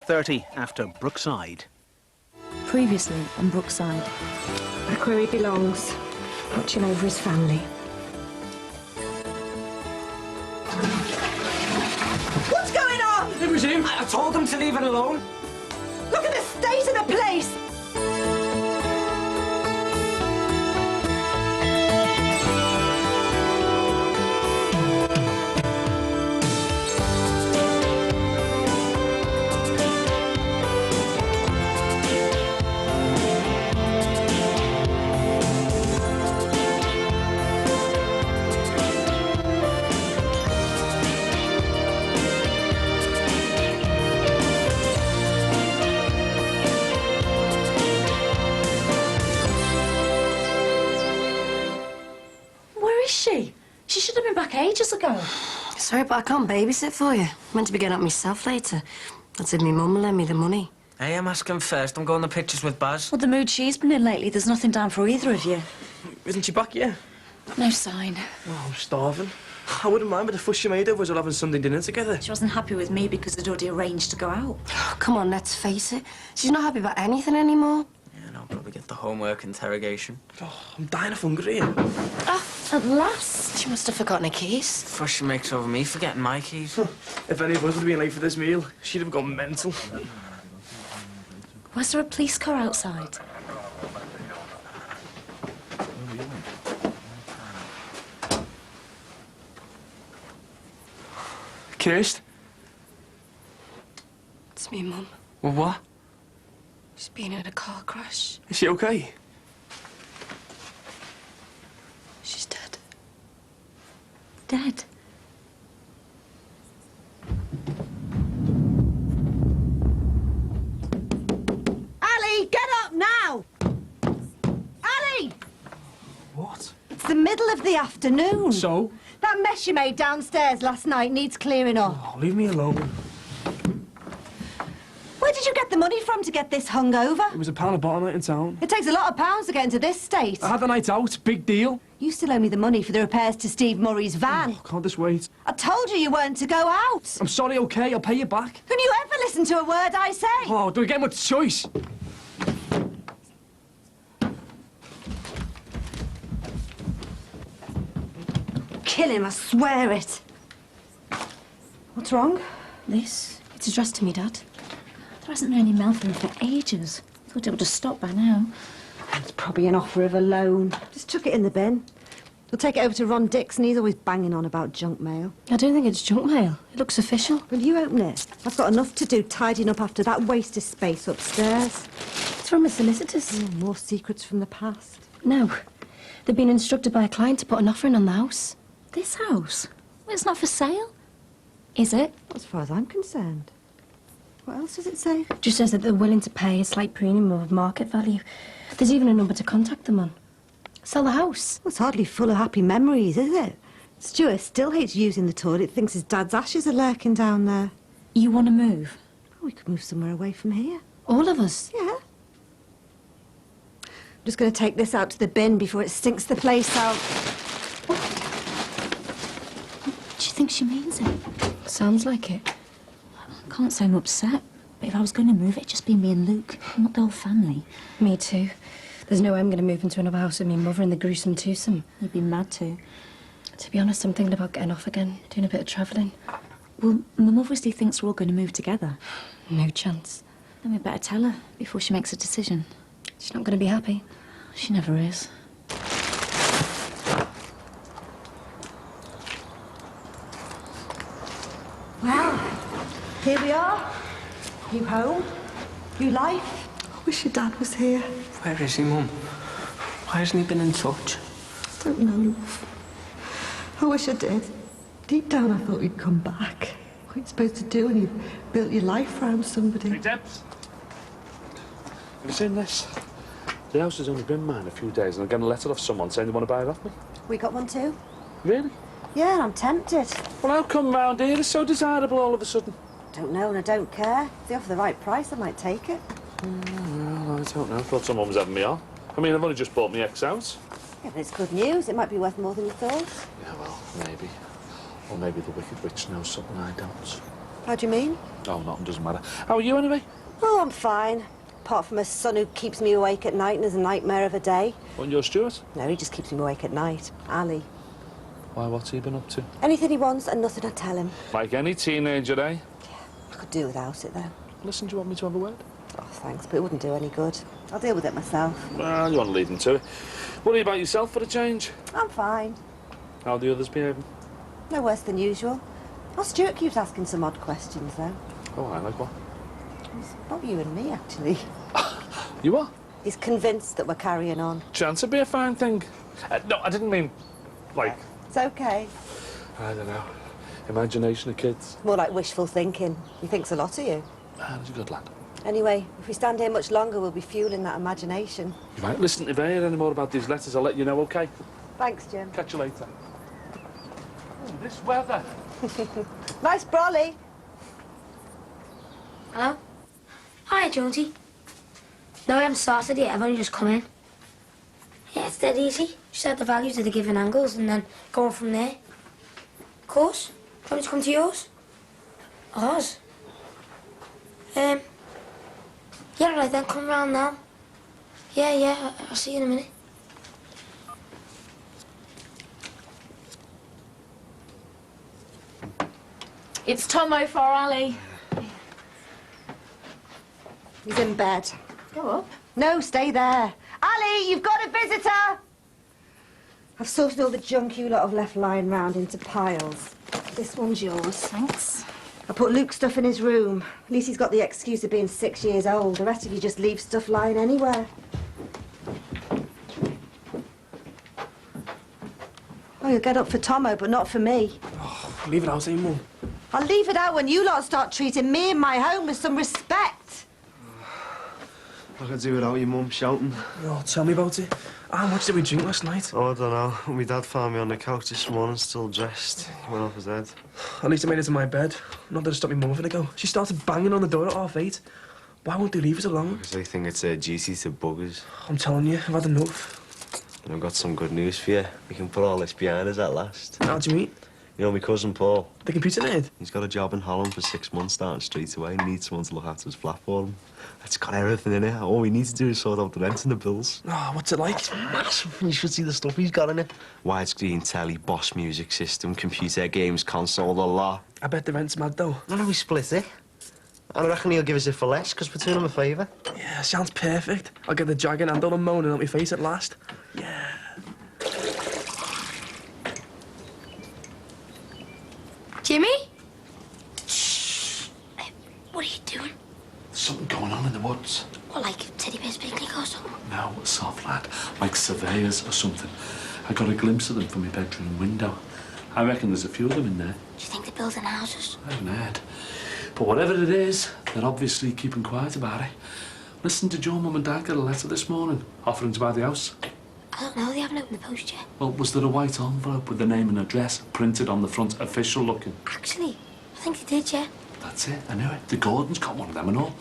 8:30 after Brookside. Previously on Brookside. Where he belongs, watching over his family. What's going on? It was him. I told them to leave it alone. Look at the state of the place! She should have been back ages ago. Sorry, but I can't babysit for you. I'm meant to be getting up myself later. That's if my mum will lend me the money. Hey, I'm asking first. I'm going to pictures with Baz. Well, the mood she's been in lately, there's nothing down for either of you. Isn't she back yet? No sign. Oh, I'm starving. I wouldn't mind with the fuss she made of us all having Sunday dinner together. She wasn't happy with me because I'd already arranged to go out. Oh, come on, let's face it. She's not happy about anything anymore. Yeah, and I'll probably get the homework interrogation. Oh, I'm dying of hunger here. Ah, at last. She must have forgotten her keys. Fuss she makes over me forgetting my keys. If any of us would have been late for this meal, she'd have gone mental. Was there a police car outside? Kirst? It's me, Mum. Well, what? She's been in a car crash. Is she okay? She's dead. Dead? Ali, get up now! Ali! What? It's the middle of the afternoon. So? That mess you made downstairs last night needs clearing up. Oh, leave me alone. Where did you get the money from to get this hungover? It was £1 a bottle night in town. It takes a lot of pounds to get into this state. I had the night out. Big deal. You still owe me the money for the repairs to Steve Murray's van. Oh, can't this wait? I told you weren't to go out. I'm sorry, okay? I'll pay you back. Can you ever listen to a word I say? Oh, do we get much choice? Kill him, I swear it. What's wrong? This? It's addressed to me, Dad. There hasn't been any mail through for ages. Thought it would have stopped by now. It's probably an offer of a loan. Just chuck it in the bin. We'll take it over to Ron Dixon. He's always banging on about junk mail. I don't think it's junk mail. It looks official. Will you open it? I've got enough to do tidying up after that waste of space upstairs. It's from a solicitor's. More secrets from the past. No. They've been instructed by a client to put an offer in on the house. This house? Well, it's not for sale. Is it? As far as I'm concerned. What else does it say? Just says that they're willing to pay a slight premium of market value. There's even a number to contact them on. Sell the house. Well, it's hardly full of happy memories, is it? Stuart still hates using the toilet, thinks his dad's ashes are lurking down there. You want to move? Well, we could move somewhere away from here. All of us. Yeah. I'm just going to take this out to the bin before it stinks the place out. Do you think she means it? Sounds like it. I can't say I'm upset, but if I was going to move, it'd just be me and Luke, not the whole family. Me too. There's no way I'm going to move into another house with my mother and the gruesome twosome. You'd be mad too. To be honest, I'm thinking about getting off again, doing a bit of travelling. Well, Mum obviously thinks we're all going to move together. No chance. Then we better tell her before she makes a decision. She's not going to be happy. She never is. Well, here we are. New home, new life. I wish your dad was here. Where is he, Mum? Why hasn't he been in touch? I don't know, love. I wish I did. Deep down, I thought he'd come back. What are you supposed to do when you've built your life around somebody? Hey, Debs. Have you seen this? The house has only been mine a few days, and I'm getting a letter off someone saying they want to buy it off me. We got one too. Really? Yeah, I'm tempted. Well, how come round here is so desirable all of a sudden? Don't know and I don't care. If they offer the right price, I might take it. Well, I don't know. I thought someone was having me on. I mean, I've only just bought my ex-house. Yeah, but it's good news. It might be worth more than you thought. Yeah, well, maybe. Or maybe the Wicked Witch knows something I don't. How do you mean? Oh, nothing, doesn't matter. How are you, anyway? Oh, I'm fine. Apart from a son who keeps me awake at night and is a nightmare of a day. Wasn't your Stuart? No, he just keeps me awake at night. Ali. Why, what's he been up to? Anything he wants and nothing I tell him. Like any teenager, eh? I could do without it, though. Listen, do you want me to have a word? Oh, thanks, but it wouldn't do any good. I'll deal with it myself. Well, you want to lead him to it. Worry about yourself for a change. I'm fine. How are the others behaving? No worse than usual. Oh, Stuart keeps asking some odd questions, though. Oh, I like what? It's not you and me, actually. You are? He's convinced that we're carrying on. Chance would be a fine thing. No, I didn't mean, like... It's okay. I don't know. Imagination of kids. More like wishful thinking. He thinks a lot of you. Man, he's a good lad. Anyway, if we stand here much longer, we'll be fueling that imagination. You might listen if I hear any more about these letters, I'll let you know, OK? Thanks, Jim. Catch you later. Oh, this weather. Nice brolly. Hello? Hi, Jonesy. No, I haven't started yet. I've only just come in. Yeah, it's dead easy. Just add the values of the given angles and then go on from there. Of course. Want me to come to yours? Ours? Yeah, all right then. Come round now. Yeah, I'll see you in a minute. It's Tomo for Ali. He's in bed. Go up. No, stay there. Ali, you've got a visitor! I've sorted all the junk you lot have left lying round into piles. This one's yours. Thanks. I put Luke's stuff in his room. At least he's got the excuse of being 6 years old. The rest of you just leave stuff lying anywhere. Oh, you'll get up for Tomo, but not for me. Oh, leave it out, eh, Mum? I'll leave it out when you lot start treating me and my home with some respect. I could do without your mum shouting. Oh, tell me about it. How much did we drink last night? Oh, I don't know. My dad found me on the couch this morning, still dressed. He went off his head. At least I made it to my bed. Not that it stopped my mum having to go. She started banging on the door at 8:30. Why won't they leave us alone? Because they think it's duty to buggers. I'm telling you, I've had enough. And I've got some good news for you. We can put all this behind us at last. How do you mean? You know my cousin Paul? The computer nerd? He's got a job in Holland for 6 months starting straight away. He needs someone to look after his flat for him. It's got everything in it. All we need to do is sort out the rent and the bills. Oh, what's it like? It's massive. You should see the stuff he's got in it. Widescreen telly, Boss music system, computer games, console, the lot. I bet the rent's mad, though. I know we split it. And I reckon he'll give us it for less, because we're doing him a favour. Yeah, sounds perfect. I'll get the dragging handle and moaning on my face at last. Yeah. Jimmy? Shh. Hey, what are you doing? There's something going on in the woods. What, like Teddy Bear's picnic or something? No, soft lad. Like surveyors or something. I got a glimpse of them from my bedroom window. I reckon there's a few of them in there. Do you think they're building houses? I haven't heard. But whatever it is, they're obviously keeping quiet about it. Listen, did your mum and dad get a letter this morning offering to buy the house? I don't know, they haven't opened the post yet. Well, was there a white envelope with the name and address printed on the front, official looking? Actually, I think they did, yeah. That's it, I knew it. The Gordons got one of them and all.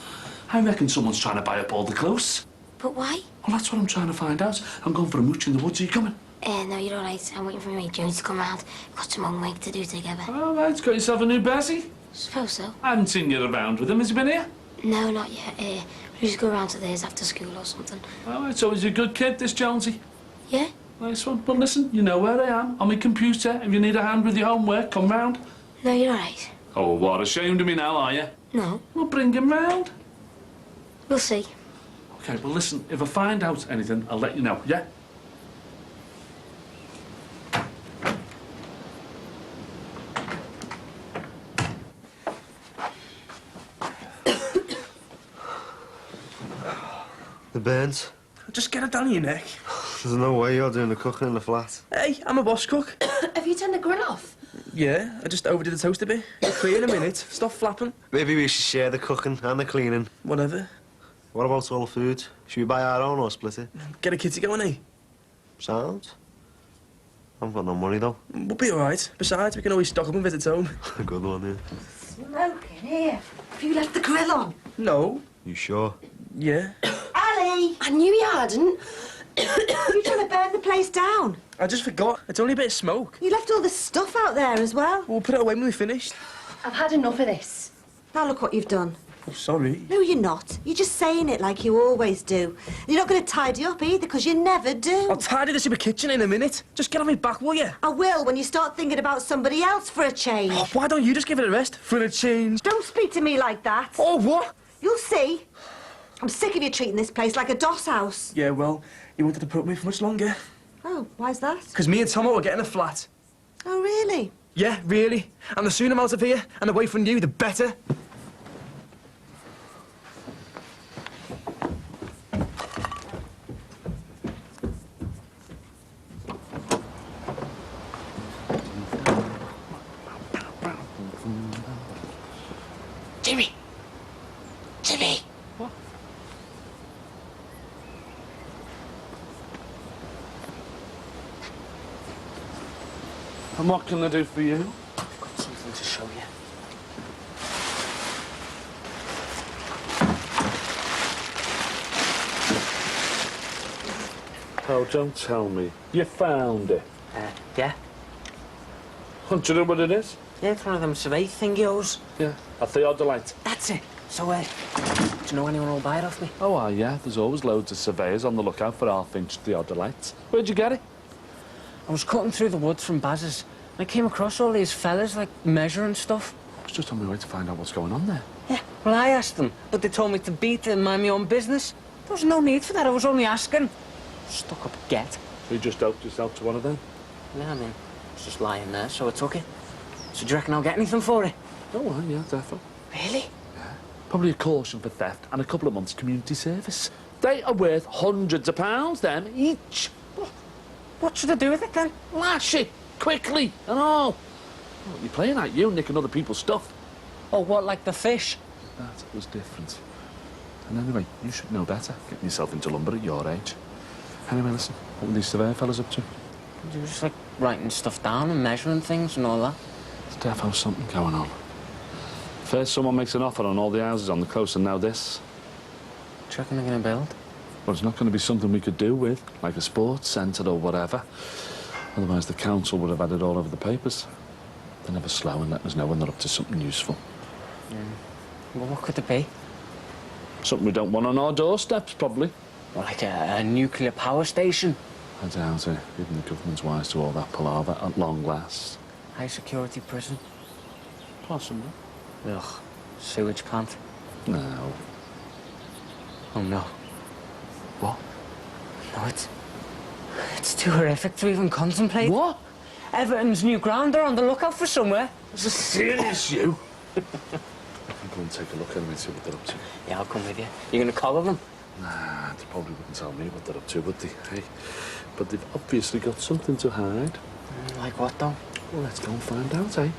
I reckon someone's trying to buy up all the clothes. But why? Well, that's what I'm trying to find out. I'm going for a mooch in the woods. Are you coming? No, you're all right. I'm waiting for my mate Jones to come round. We've got some homework to do together. All right, got yourself a new Bessie? Suppose so. I haven't seen you around with him. Has he been here? No, not yet. We just go round to theirs after school or something. All right, so he's a good kid, this Jonesy. Yeah? Nice one. But listen, you know where I am, on my computer. If you need a hand with your homework, come round. No, you're all right. Oh, what, ashamed of me now, are you? No. Well, bring him round. We'll see. OK, well, listen, if I find out anything, I'll let you know, yeah? The burns. Just get it down your neck. There's no way you're doing the cooking in the flat. Hey, I'm a boss cook. Have you turned the grill off? Yeah, I just overdid the toast a bit. It'll clear in a minute. Stop flapping. Maybe we should share the cooking and the cleaning. Whatever. What about all the food? Should we buy our own or split it? Get a kitty going, eh? Sound? I haven't got no money, though. We'll be all right. Besides, we can always stock up and visit home. A good one, yeah. Smoking here. Have you left the grill on? No. You sure? Yeah. Ali! I knew you hadn't. You're trying to burn the place down. I just forgot. It's only a bit of smoke. You left all the stuff out there as well. We'll put it away when we finished. I've had enough of this. Now look what you've done. Sorry. No, you're not. You're just saying it like you always do. And you're not going to tidy up either, because you never do. I'll tidy this super kitchen in a minute. Just get on me back, will you? I will when you start thinking about somebody else for a change. Oh, why don't you just give it a rest for a change? Don't speak to me like that. Oh, what? You'll see. I'm sick of you treating this place like a doss house. Yeah, well, you wanted to put up with me for much longer. Oh, why's that? Because me and Tomo are getting a flat. Oh, really? Yeah, really. And the sooner I'm out of here and away from you, the better. Jimmy! Jimmy! What? And what can I do for you? I've got something to show you. Oh, don't tell me. You found it. Yeah? Do you know what it is? Yeah, it's one of them survey thingios. Yeah. A theodolite. That's it. So, do you know anyone who'll buy it off me? Oh, yeah. There's always loads of surveyors on the lookout for half-inch theodolites. Where'd you get it? I was cutting through the woods from Baz's. I came across all these fellas, like, measuring stuff. I was just on my way to find out what's going on there. Yeah, well, I asked them, but they told me to beat it and mind my own business. There was no need for that. I was only asking. Stuck up get. So you just helped yourself to one of them? Yeah, I mean, it's just lying there, so I took it. So do you reckon I'll get anything for it? Oh, well, yeah, definitely. Really? Probably a caution for theft and a couple of months community service. They are worth hundreds of pounds, them, each. What should I do with it, then? Lash it, quickly, and all. Well, you're playing at you, nicking other people's stuff. Oh, what, like the fish? That was different. And anyway, you should know better, getting yourself into lumber at your age. Anyway, listen, what were these surveyor fellas up to? They were just, like, writing stuff down and measuring things and all that. There's defo something going on. First someone makes an offer on all the houses on the coast, and now this. Do you reckon they're going to build? Well, it's not going to be something we could do with, like a sports centre or whatever. Otherwise, the council would have had it all over the papers. They're never slow in letting us know when they're up to something useful. Well, what could it be? Something we don't want on our doorsteps, probably. Well, like a nuclear power station. I doubt it. Even the government's wise to all that palaver at long last. High security prison. Possibly. Ugh. Sewage plant. No. Oh, no. What? No, it's too horrific to even contemplate. What? Everton's new ground, they're on the lookout for somewhere. Is this serious, you? I'll go and take a look at them and see what they're up to. Yeah, I'll come with you. You're going to collar them? Nah, they probably wouldn't tell me what they're up to, would they? Hey, but they've obviously got something to hide. Like what, though? Well, let's go and find out, eh?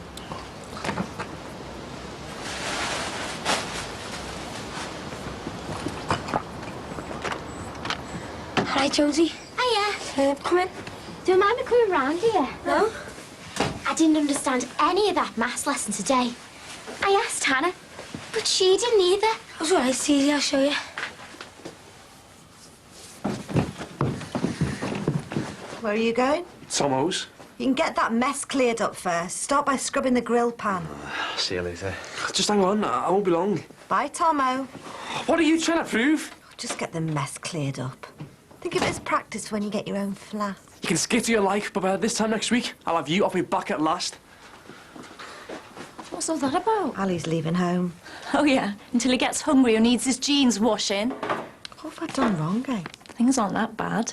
All right, Jonesy. Hiya. Come in. Do you mind me coming round here? No? I didn't understand any of that maths lesson today. I asked Hannah, but she didn't either. It's all right, it's easy. I'll show you. Where are you going? Tomo's. You can get that mess cleared up first. Start by scrubbing the grill pan. See you later. Just hang on, I won't be long. Bye, Tomo. What are you trying to prove? Just get the mess cleared up. Think of it as practice for when you get your own flat. You can skitter your life, but by this time next week, I'll have you off my back at last. What's all that about? Ali's leaving home. Oh, yeah, until he gets hungry or needs his jeans washing. What have I done wrong, eh? Things aren't that bad.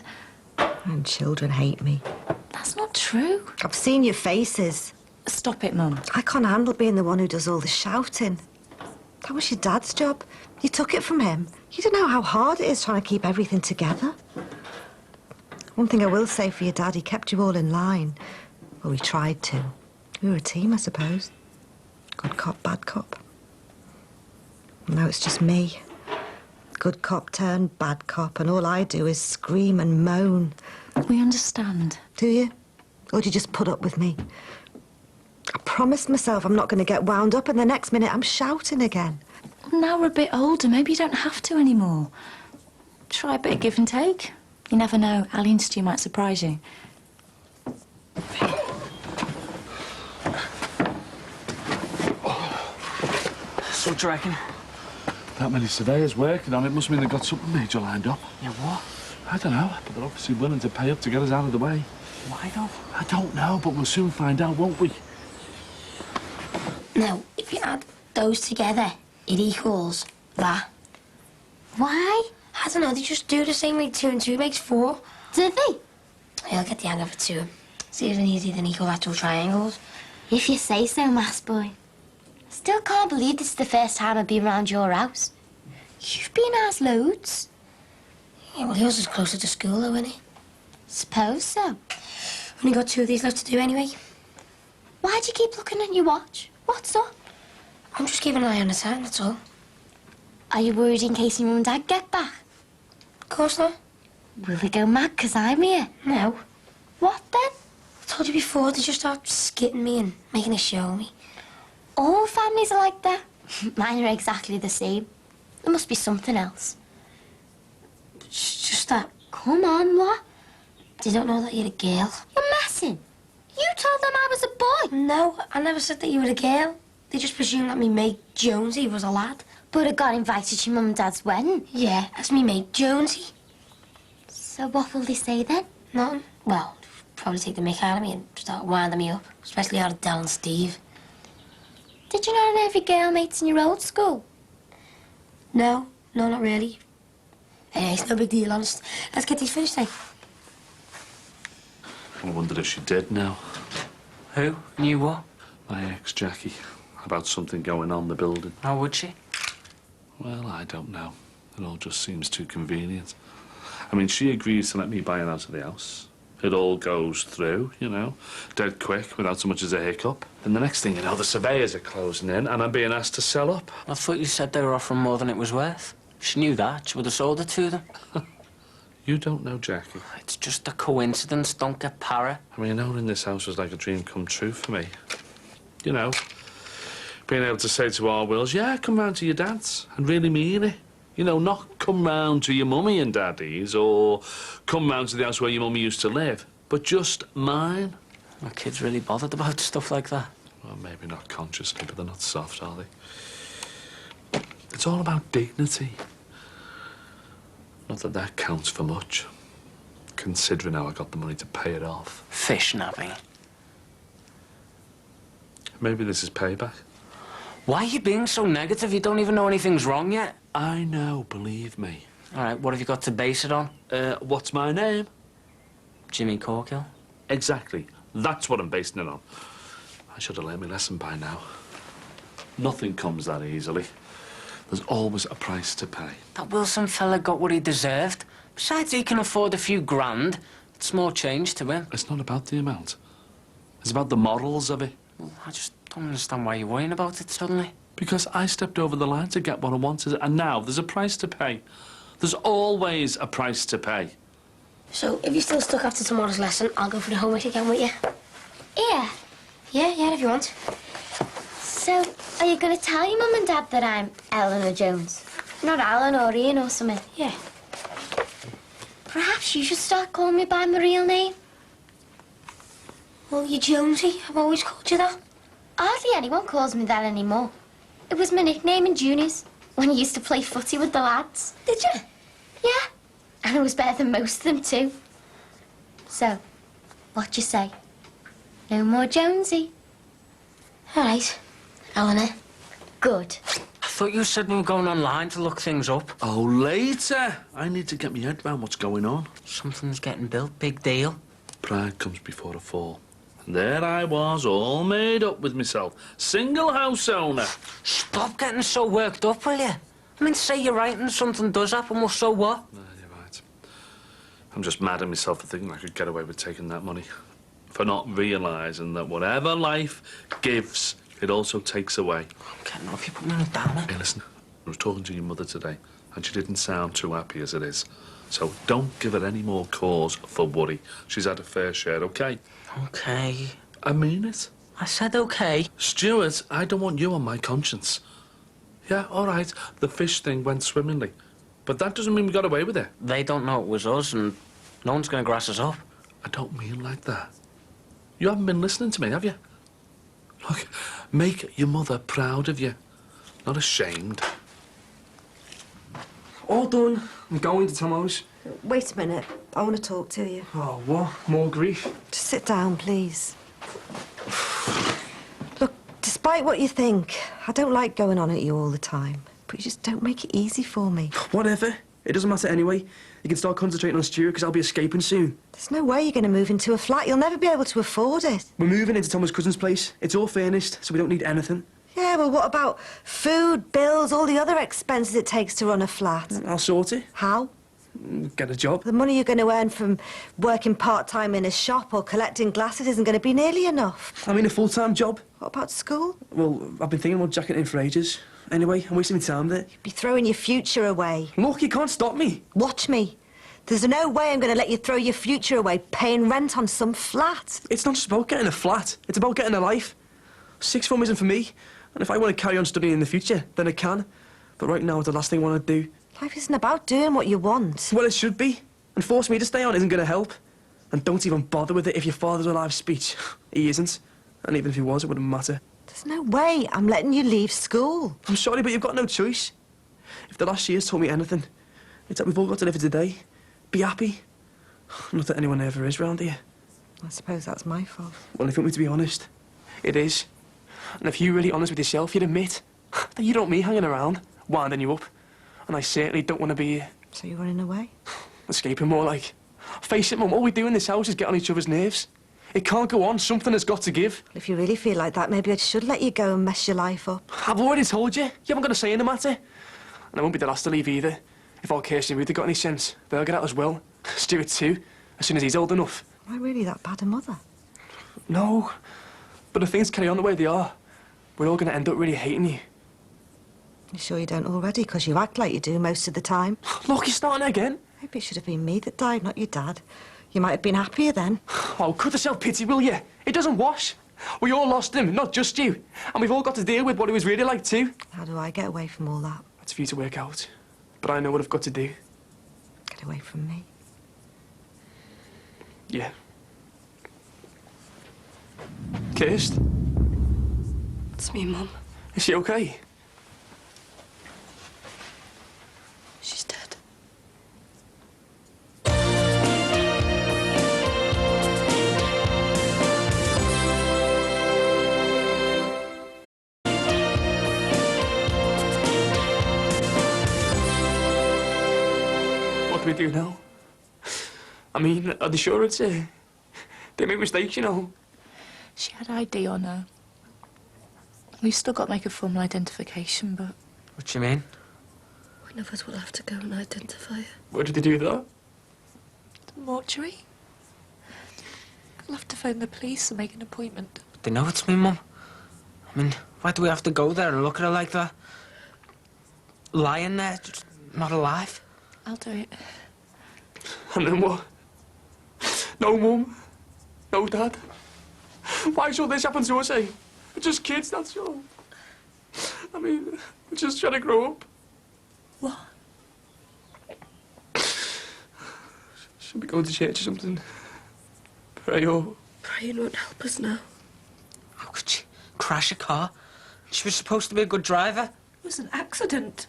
And children hate me. That's not true. I've seen your faces. Stop it, Mum. I can't handle being the one who does all the shouting. That was your dad's job. You took it from him. You don't know how hard it is trying to keep everything together. One thing I will say for your dad, he kept you all in line. Well, he tried to. We were a team, I suppose. Good cop, bad cop. Now it's just me. Good cop turned bad cop, and all I do is scream and moan. We understand. Do you? Or do you just put up with me? I promised myself I'm not going to get wound up, and the next minute I'm shouting again. Now we're a bit older, maybe you don't have to anymore. Try a bit of give and take. You never know, Ali and Stu might surprise you. So What do you reckon? That many surveyors working on it must mean they've got something major lined up. Yeah, what? I don't know, but they're obviously willing to pay up to get us out of the way. Why though? I don't know, but we'll soon find out, won't we? Now, if you add those together, it equals that. Why? I don't know, they just do the same, like 2 and 2 makes 4. Do they? I'll get the hang of it too. It's even easier than equilateral triangles. If you say so, maths boy. Still can't believe this is the first time I've been round your house. You've been asked loads. Yeah, well, yours is closer to school, though, isn't it? Suppose so. Only got 2 of these left to do anyway. Why do you keep looking at your watch? What's up? I'm just keeping an eye on the time, that's all. Are you worried in case your mum and dad get back? Of course not. Will they go mad 'cause I'm here? No. What then? I told you before, they just start skitting me and making a show of me. All families are like that. Mine are exactly the same. There must be something else. It's just that Come on, what? they don't know that you're a girl. You're messing. You told them I was a boy. No, I never said that you were a girl. They just presumed that me mate Jonesy was a lad. But I got invited to your mum and dad's wedding. Yeah, that's me mate Jonesy. So what will they say then? Nothing. Well, probably take the mick out of me and start winding me up. Especially out of Del and Steve. Did you not have your girl mates in your old school? No, not really. Anyway, it's no big deal, honest. Let's get these finished, then. I wondered if she did now. Who? Knew what? My ex, Jackie, about something going on in the building. How would she? Well, I don't know. It all just seems too convenient. I mean, she agrees to let me buy it out of the house. It all goes through, you know, dead quick, without so much as a hiccup. And the next thing you know, the surveyors are closing in and I'm being asked to sell up. I thought you said they were offering more than it was worth. She knew that. She would have sold it to them. You don't know Jackie. It's just a coincidence. Don't get para. I mean, owning this house was like a dream come true for me. You know, being able to say to our Wills, yeah, come round to your dad's and really mean it. You know, not come round to your mummy and daddy's or come round to the house where your mummy used to live, but just mine. My kids really bothered about stuff like that. Well, maybe not consciously, but they're not soft, are they? It's all about dignity. Not that that counts for much, considering how I got the money to pay it off. Fish nabbing. Maybe this is payback. Why are you being so negative? You don't even know anything's wrong yet. I know, believe me. All right, what have you got to base it on? What's my name? Jimmy Corkill. Exactly. That's what I'm basing it on. I should have learned my lesson by now. Nothing comes that easily. There's always a price to pay. That Wilson fella got what he deserved. Besides, he can afford a few grand. It's small change to him. It's not about the amount. It's about the morals of it. Well, I just don't understand why you're worrying about it suddenly. Because I stepped over the line to get what I wanted, and now there's a price to pay. There's always a price to pay. So, if you're still stuck after tomorrow's lesson, I'll go for the homework again with you. Yeah. Yeah, if you want. So, are you going to tell your mum and dad that I'm Eleanor Jones? Not Alan or Ian or something? Yeah. Perhaps you should start calling me by my real name. Well, you're Jonesy. I've always called you that. Hardly anyone calls me that anymore. It was my nickname in juniors, when I used to play footy with the lads. Did you? Yeah, and I was better than most of them too. So, what do you say? No more Jonesy? All right. Eleanor. Good. I thought you said we were going online to look things up. Oh, later. I need to get my head around what's going on. Something's getting built. Big deal. Pride comes before a fall. And there I was, all made up with myself. Single house owner. Stop getting so worked up, will you? I mean, say you're right and something does happen, well, so what? No, you're right. I'm just mad at myself for thinking I could get away with taking that money. For not realising that whatever life gives, it also takes away. I'm getting off. You put me on a downer. Hey, listen. I was talking to your mother today, and she didn't sound too happy as it is. So don't give her any more cause for worry. She's had a fair share, OK? OK. I mean it. I said OK. Stuart, I don't want you on my conscience. Yeah, all right, the fish thing went swimmingly. But that doesn't mean we got away with it. They don't know it was us, and no one's going to grass us up. I don't mean like that. You haven't been listening to me, have you? Look, make your mother proud of you. Not ashamed. All done. I'm going to Tomo's. Wait a minute. I want to talk to you. Oh, what? More grief? Just sit down, please. Look, despite what you think, I don't like going on at you all the time. But you just don't make it easy for me. Whatever. It doesn't matter anyway. You can start concentrating on Stuart because I'll be escaping soon. There's no way you're going to move into a flat. You'll never be able to afford it. We're moving into Thomas' cousin's place. It's all furnished, so we don't need anything. Yeah, well, what about food, bills, all the other expenses it takes to run a flat? I'll sort it. How? Get a job. The money you're going to earn from working part-time in a shop or collecting glasses isn't going to be nearly enough. I mean, a full-time job. What about school? Well, I've been thinking about jacking in for ages. Anyway, I'm wasting my time there. You'd be throwing your future away. Look, you can't stop me. Watch me. There's no way I'm going to let you throw your future away paying rent on some flat. It's not just about getting a flat. It's about getting a life. Sixth form isn't for me. And if I want to carry on studying in the future, then I can. But right now, it's the last thing I want to do. Life isn't about doing what you want. Well, it should be. And force me to stay on isn't going to help. And don't even bother with it if your father's alive speech. He isn't. And even if he was, it wouldn't matter. There's no way I'm letting you leave school. I'm sorry, but you've got no choice. If the last year's taught me anything, it's that we've all got to live for today. Be happy. Not that anyone ever is round here. I suppose that's my fault. Well, if you want me to be honest, it is. And if you're really honest with yourself, you'd admit that you don't want me hanging around, winding you up. And I certainly don't want to be here. So you're running away? Escaping, more like. Face it, Mum, all we do in this house is get on each other's nerves. It can't go on. Something has got to give. If you really feel like that, maybe I should let you go and mess your life up. I've already told you. You haven't got a say in the matter. And I won't be the last to leave either. If all Kirsty and Ruth have got any sense, they'll get out as well. Stuart too, as soon as he's old enough. Am I really that bad a mother? No. But if things carry on the way they are, we're all going to end up really hating you. You sure you don't already? Because you act like you do most of the time. Look, you're starting again. Maybe it should have been me that died, not your dad. You might have been happier then. Oh, cut the self-pity, will you? It doesn't wash. We all lost him, not just you. And we've all got to deal with what it was really like too. How do I get away from all that? That's for you to work out. But I know what I've got to do. Get away from me? Yeah. Kirst? It's me, Mum. Is she okay? She's dead. What do we do now? I mean, are they sure it's her? They make mistakes, you know. She had ID on her. We've still got to make a formal identification, but... What do you mean? One of us will have to go and identify her. Where did they do that? The mortuary? I'll have to phone the police and make an appointment. They know it's me, Mum. I mean, why do we have to go there and look at her like that? Lying there, just not alive. I'll do it. And then what? No Mum. No Dad. Why should this happen to us, eh? We're just kids, that's all. I mean, we're just trying to grow up. What? Should we go to church or something? Pray or... Praying won't help us now. How could she crash a car? She was supposed to be a good driver. It was an accident.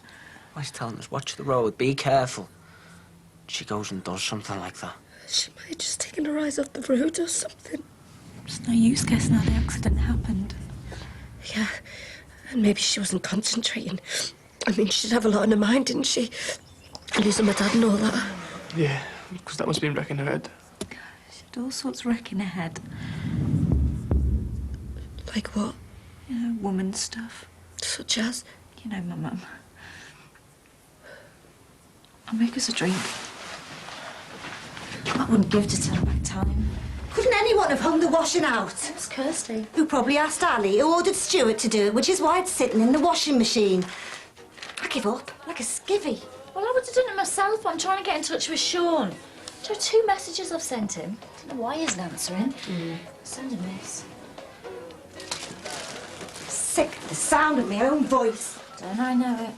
Why is telling us, watch the road, be careful. She goes and does something like that. She might have just taken her eyes off the road or something. There's no use guessing how the accident happened. Yeah, and maybe she wasn't concentrating. I mean, she did have a lot on her mind, didn't she? Losing my dad and all that. Yeah, because that must be wrecking her head. She had all sorts wrecking her head. Like what? You know, woman stuff. Such as? You know, my mum. I'll make us a drink. I wouldn't give to turn back time. Couldn't anyone have hung the washing out? It's Kirsty. Who probably asked Ali, who ordered Stuart to do it, which is why it's sitting in the washing machine. I give up, like a skivvy. Well, I would have done it myself, but I'm trying to get in touch with Sean. There are 2 messages I've sent him. I don't know why he isn't answering. Send him this. Sick of the sound of my own voice. Don't I know it?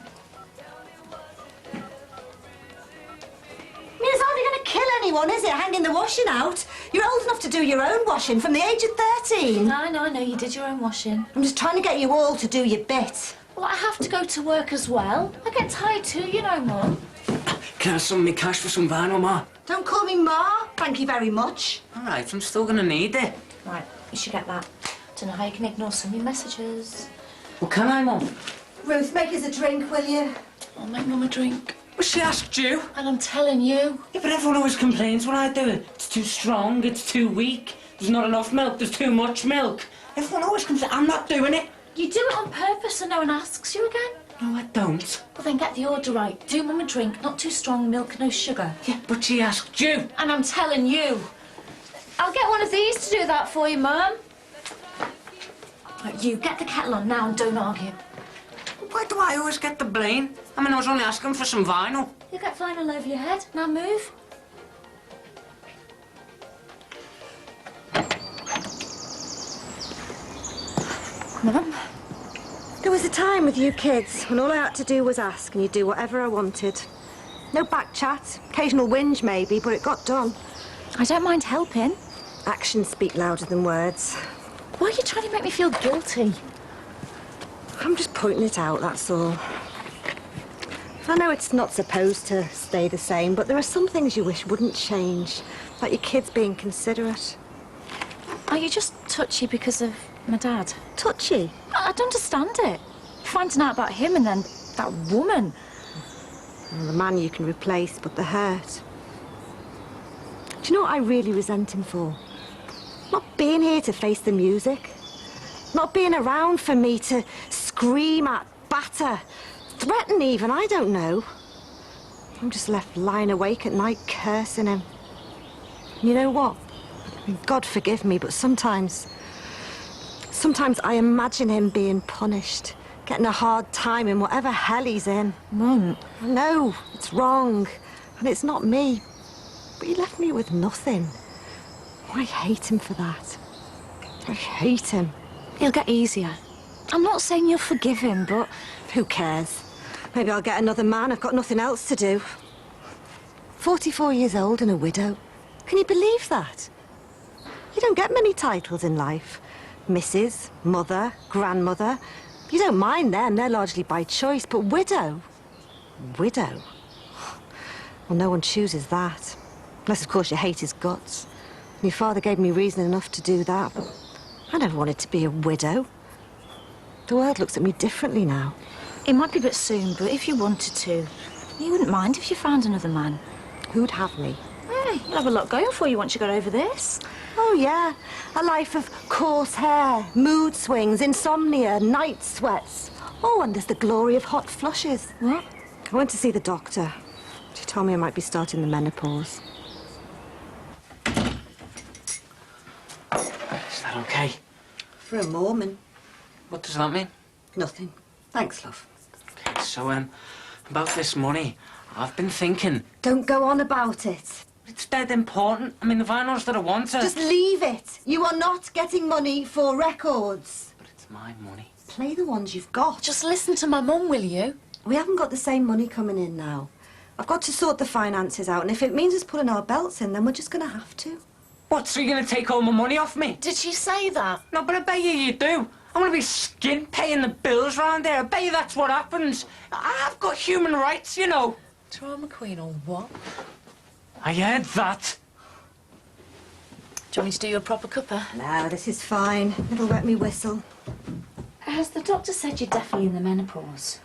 I mean, it's hardly going to kill anyone, is it, hanging the washing out? You're old enough to do your own washing from the age of 13. I know, you did your own washing. I'm just trying to get you all to do your bit. Well, I have to go to work as well. I get tired too, you know, Mum. Can I have some of me cash for some vinyl, Ma? Don't call me Ma. Thank you very much. All right, I'm still gonna need it. Right, you should get that. Don't know how you can ignore so many messages. Well, can I, Mum? Ruth, make us a drink, will you? I'll make Mum a drink. Well, she asked you. And I'm telling you. Yeah, but everyone always complains when I do it. It's too strong, it's too weak, there's not enough milk, there's too much milk. Everyone always complains. I'm not doing it. You do it on purpose so no one asks you again? No, I don't. Well, then get the order right. Do Mum a drink, not too strong milk, no sugar. Yeah, but she asked you. And I'm telling you. I'll get one of these to do that for you, Mum. Right, you, get the kettle on now and don't argue. Why do I always get the blame? I mean, I was only asking for some vinyl. You get vinyl over your head. Now move. Mum? There was a time with you kids when all I had to do was ask and you'd do whatever I wanted. No back chat, occasional whinge maybe, but it got done. I don't mind helping. Actions speak louder than words. Why are you trying to make me feel guilty? I'm just pointing it out, that's all. I know it's not supposed to stay the same, but there are some things you wish wouldn't change, like your kids being considerate. Are you just touchy because of my dad? Touchy? I don't understand it. Finding out about him and then that woman. Well, the man you can replace, but the hurt. Do you know what I really resent him for? Not being here to face the music. Not being around for me to scream at, batter, threaten even, I don't know. I'm just left lying awake at night cursing him. You know what? I mean, God forgive me, but sometimes I imagine him being punished, getting a hard time in whatever hell he's in. Mum. I know, it's wrong, and it's not me. But he left me with nothing. I hate him for that. I hate him. He'll get easier. I'm not saying you'll forgive him, but... Who cares? Maybe I'll get another man. I've got nothing else to do. 44 years old and a widow. Can you believe that? You don't get many titles in life. Mrs., mother, grandmother. You don't mind them. They're largely by choice. But widow? Widow? Well, no one chooses that. Unless, of course, you hate his guts. Your father gave me reason enough to do that. But I never wanted to be a widow. The world looks at me differently now. It might be a bit soon, but if you wanted to, you wouldn't mind if you found another man. Who'd have me? Hey, you'll have a lot going for you once you got over this. Oh, yeah. A life of coarse hair, mood swings, insomnia, night sweats. Oh, and there's the glory of hot flushes. What? I went to see the doctor. She told me I might be starting the menopause. Is that okay? For a Mormon. What does that mean? Nothing. Thanks, love. Okay, so, about this money, I've been thinking. Don't go on about it. It's dead important. I mean, the vinyls that I want are... Just leave it. You are not getting money for records. But it's my money. Play the ones you've got. Just listen to my mum, will you? We haven't got the same money coming in now. I've got to sort the finances out, and if it means us pulling our belts in, then we're just going to have to. What, so you're going to take all my money off me? Did she say that? No, but I bet you do. I'm going to be skint paying the bills round there. I bet you that's what happens. I've got human rights, you know. Drama queen or what? I heard that. Do you want me to do you a proper cuppa? No, this is fine. It'll wet me whistle. Has the doctor said you're definitely in the menopause?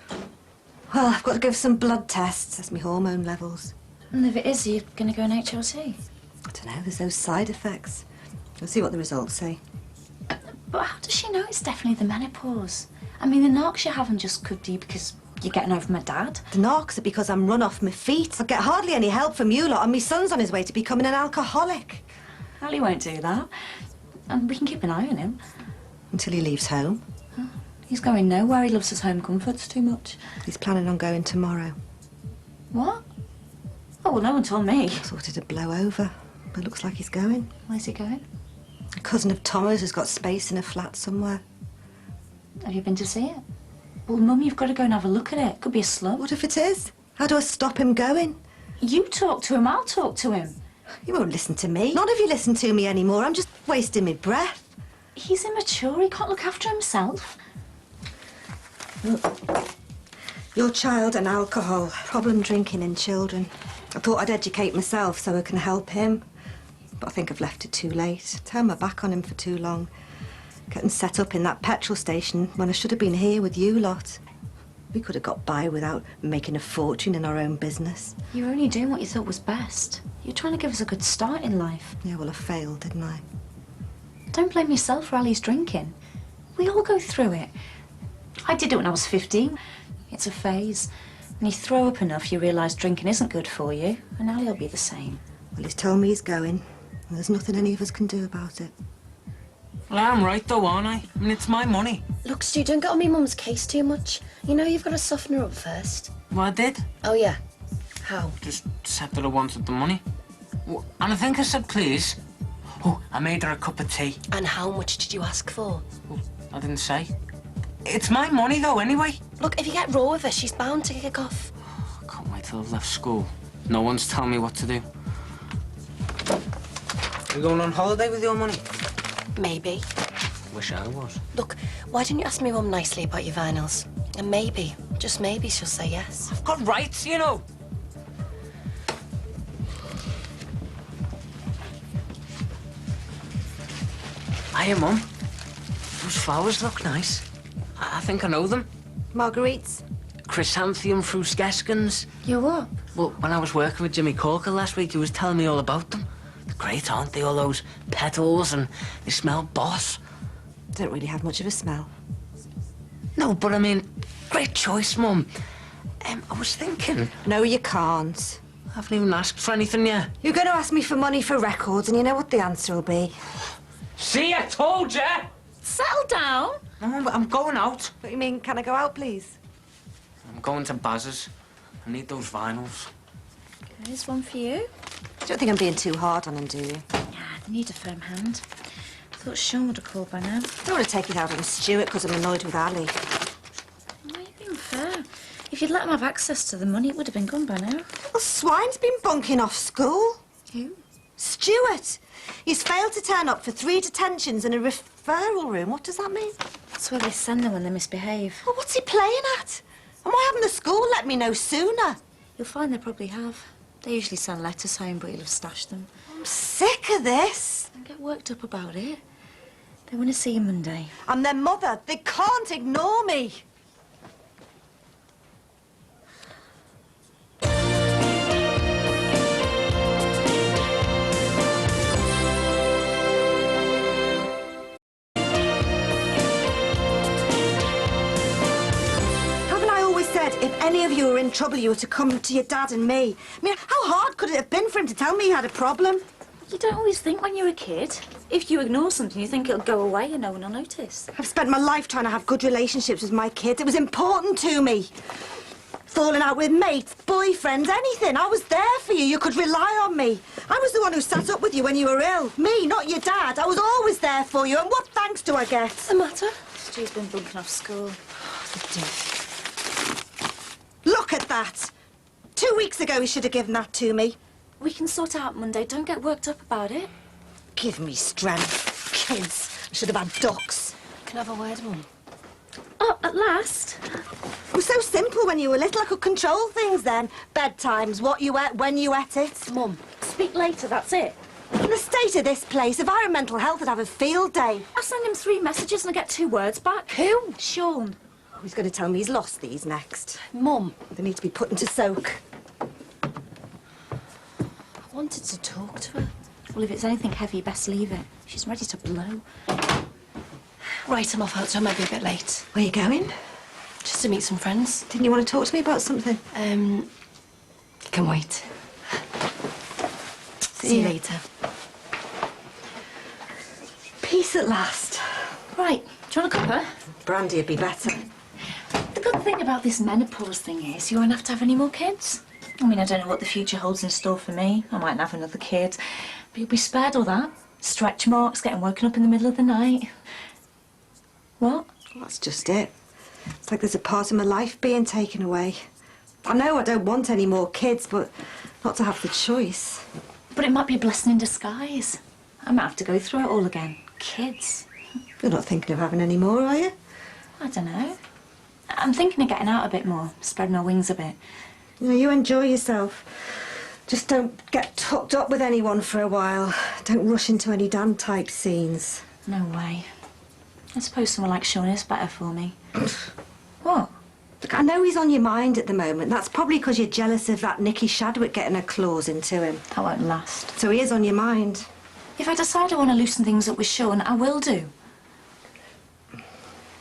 Well, I've got to give some blood tests. That's my hormone levels. And if it is, you're going to go on HRT? I don't know, there's those side effects. We'll see what the results say. But how does she know it's definitely the menopause? I mean, the knocks you're having just could be because you're getting over my dad. The knocks are because I'm run off my feet. I get hardly any help from you lot, and my son's on his way to becoming an alcoholic. Well, he won't do that. And we can keep an eye on him. Until he leaves home. He's going nowhere. He loves his home comforts too much. He's planning on going tomorrow. What? Oh, well, no one told me. I thought it'd blow over, but looks like he's going. Where's he going? A cousin of Tomo's has got space in a flat somewhere. Have you been to see it? Well, Mum, you've got to go and have a look at it. Could be a slum. What if it is? How do I stop him going? You talk to him, I'll talk to him. You won't listen to me. None of you listen to me anymore. I'm just wasting my breath. He's immature. He can't look after himself. Your child and alcohol, problem drinking in children. I thought I'd educate myself so I can help him. But I think I've left it too late. Turned my back on him for too long. Getting set up in that petrol station when I should have been here with you lot. We could have got by without making a fortune in our own business. You were only doing what you thought was best. You're trying to give us a good start in life. Yeah, well, I failed, didn't I? Don't blame yourself for Ali's drinking. We all go through it. I did it when I was 15. It's a phase. When you throw up enough, you realise drinking isn't good for you, and Ali will be the same. Well, he's told me he's going, and there's nothing any of us can do about it. Well, I'm right though, aren't I? I mean, it's my money. Look, Stu, don't get on me mum's case too much. You know you've got to soften her up first. Well, I did. Oh, yeah? How? Just said that I wanted the money. And I think I said please. Oh, I made her a cup of tea. And how much did you ask for? Oh, I didn't say. It's my money though, anyway. Look, if you get raw with her, she's bound to kick off. I can't wait till I've left school. No one's telling me what to do. You going on holiday with your money? Maybe. Wish I was. Look, why didn't you ask me mum nicely about your vinyls? And maybe, just maybe, she'll say yes. I've got rights, you know. Hiya, Mum. Those flowers look nice. I think I know them. Marguerites? Chrysanthemum fruscescens. You what? Well, when I was working with Jimmy Corker last week, he was telling me all about them. They're great, aren't they? All those petals, and they smell boss. Don't really have much of a smell. No, but I mean, great choice, Mum. I was thinking... No, you can't. I haven't even asked for anything yet. You're going to ask me for money for records, and you know what the answer will be. See, I told ya! Settle down. No, I'm going out. What do you mean, can I go out, please? I'm going to Baz's. I need those vinyls. Here's one for you. You don't think I'm being too hard on him, do you? Yeah, they need a firm hand. I thought Sean would have called by now. I don't want to take it out on Stuart because I'm annoyed with Ali. Why are you being fair? If you'd let him have access to the money, it would have been gone by now. Well, Swine's been bunking off school. Who? Stuart. He's failed to turn up for 3 detentions and a referral room. What does that mean? That's where they send them when they misbehave. Well, what's he playing at? And why haven't the school let me know sooner? You'll find they probably have. They usually send letters home, but you'll have stashed them. I'm sick of this. Don't get worked up about it. They want to see you Monday. I'm their mother. They can't ignore me. If any of you were in trouble, you were to come to your dad and me. I mean, how hard could it have been for him to tell me he had a problem? You don't always think when you're a kid. If you ignore something, you think it'll go away and no one will notice. I've spent my life trying to have good relationships with my kids. It was important to me. Falling out with mates, boyfriends, anything. I was there for you. You could rely on me. I was the one who sat up with you when you were ill. Me, not your dad. I was always there for you. And what thanks do I get? What's the matter? Stu's been bunking off school. Look at that! 2 weeks ago he should have given that to me. We can sort it out Monday. Don't get worked up about it. Give me strength. Kids. I should have had ducks. Can I have a word, Mum? Oh, at last. It was so simple when you were little. I could control things then. Bedtimes, what you ate, when you ate it. Mum. Speak later, that's it. In the state of this place, if I were mental health, I'd have a field day. I send him 3 messages and I get 2 words back. Who? Sean. He's going to tell me he's lost these next. Mum. They need to be put into soak. I wanted to talk to her. Well, if it's anything heavy, you best leave it. She's ready to blow. Right, I'm off out, so I might be a bit late. Where are you going? Just to meet some friends. Didn't you want to talk to me about something? Can wait. See you later. Peace at last. Right, do you want a cuppa? Brandy would be better. The good thing about this menopause thing is you won't have to have any more kids. I mean, I don't know what the future holds in store for me. I mightn't have another kid. But you'll be spared all that. Stretch marks, getting woken up in the middle of the night. What? Well, that's just it. It's like there's a part of my life being taken away. I know I don't want any more kids, but not to have the choice. But it might be a blessing in disguise. I might have to go through it all again. Kids. You're not thinking of having any more, are you? I don't know. I'm thinking of getting out a bit more, spread my wings a bit. You know, you enjoy yourself. Just don't get tucked up with anyone for a while. Don't rush into any Dan-type scenes. No way. I suppose someone like Sean is better for me. What? Look, I know he's on your mind at the moment. That's probably because you're jealous of that Nicky Shadwick getting her claws into him. That won't last. So he is on your mind. If I decide I want to loosen things up with Sean, I will do.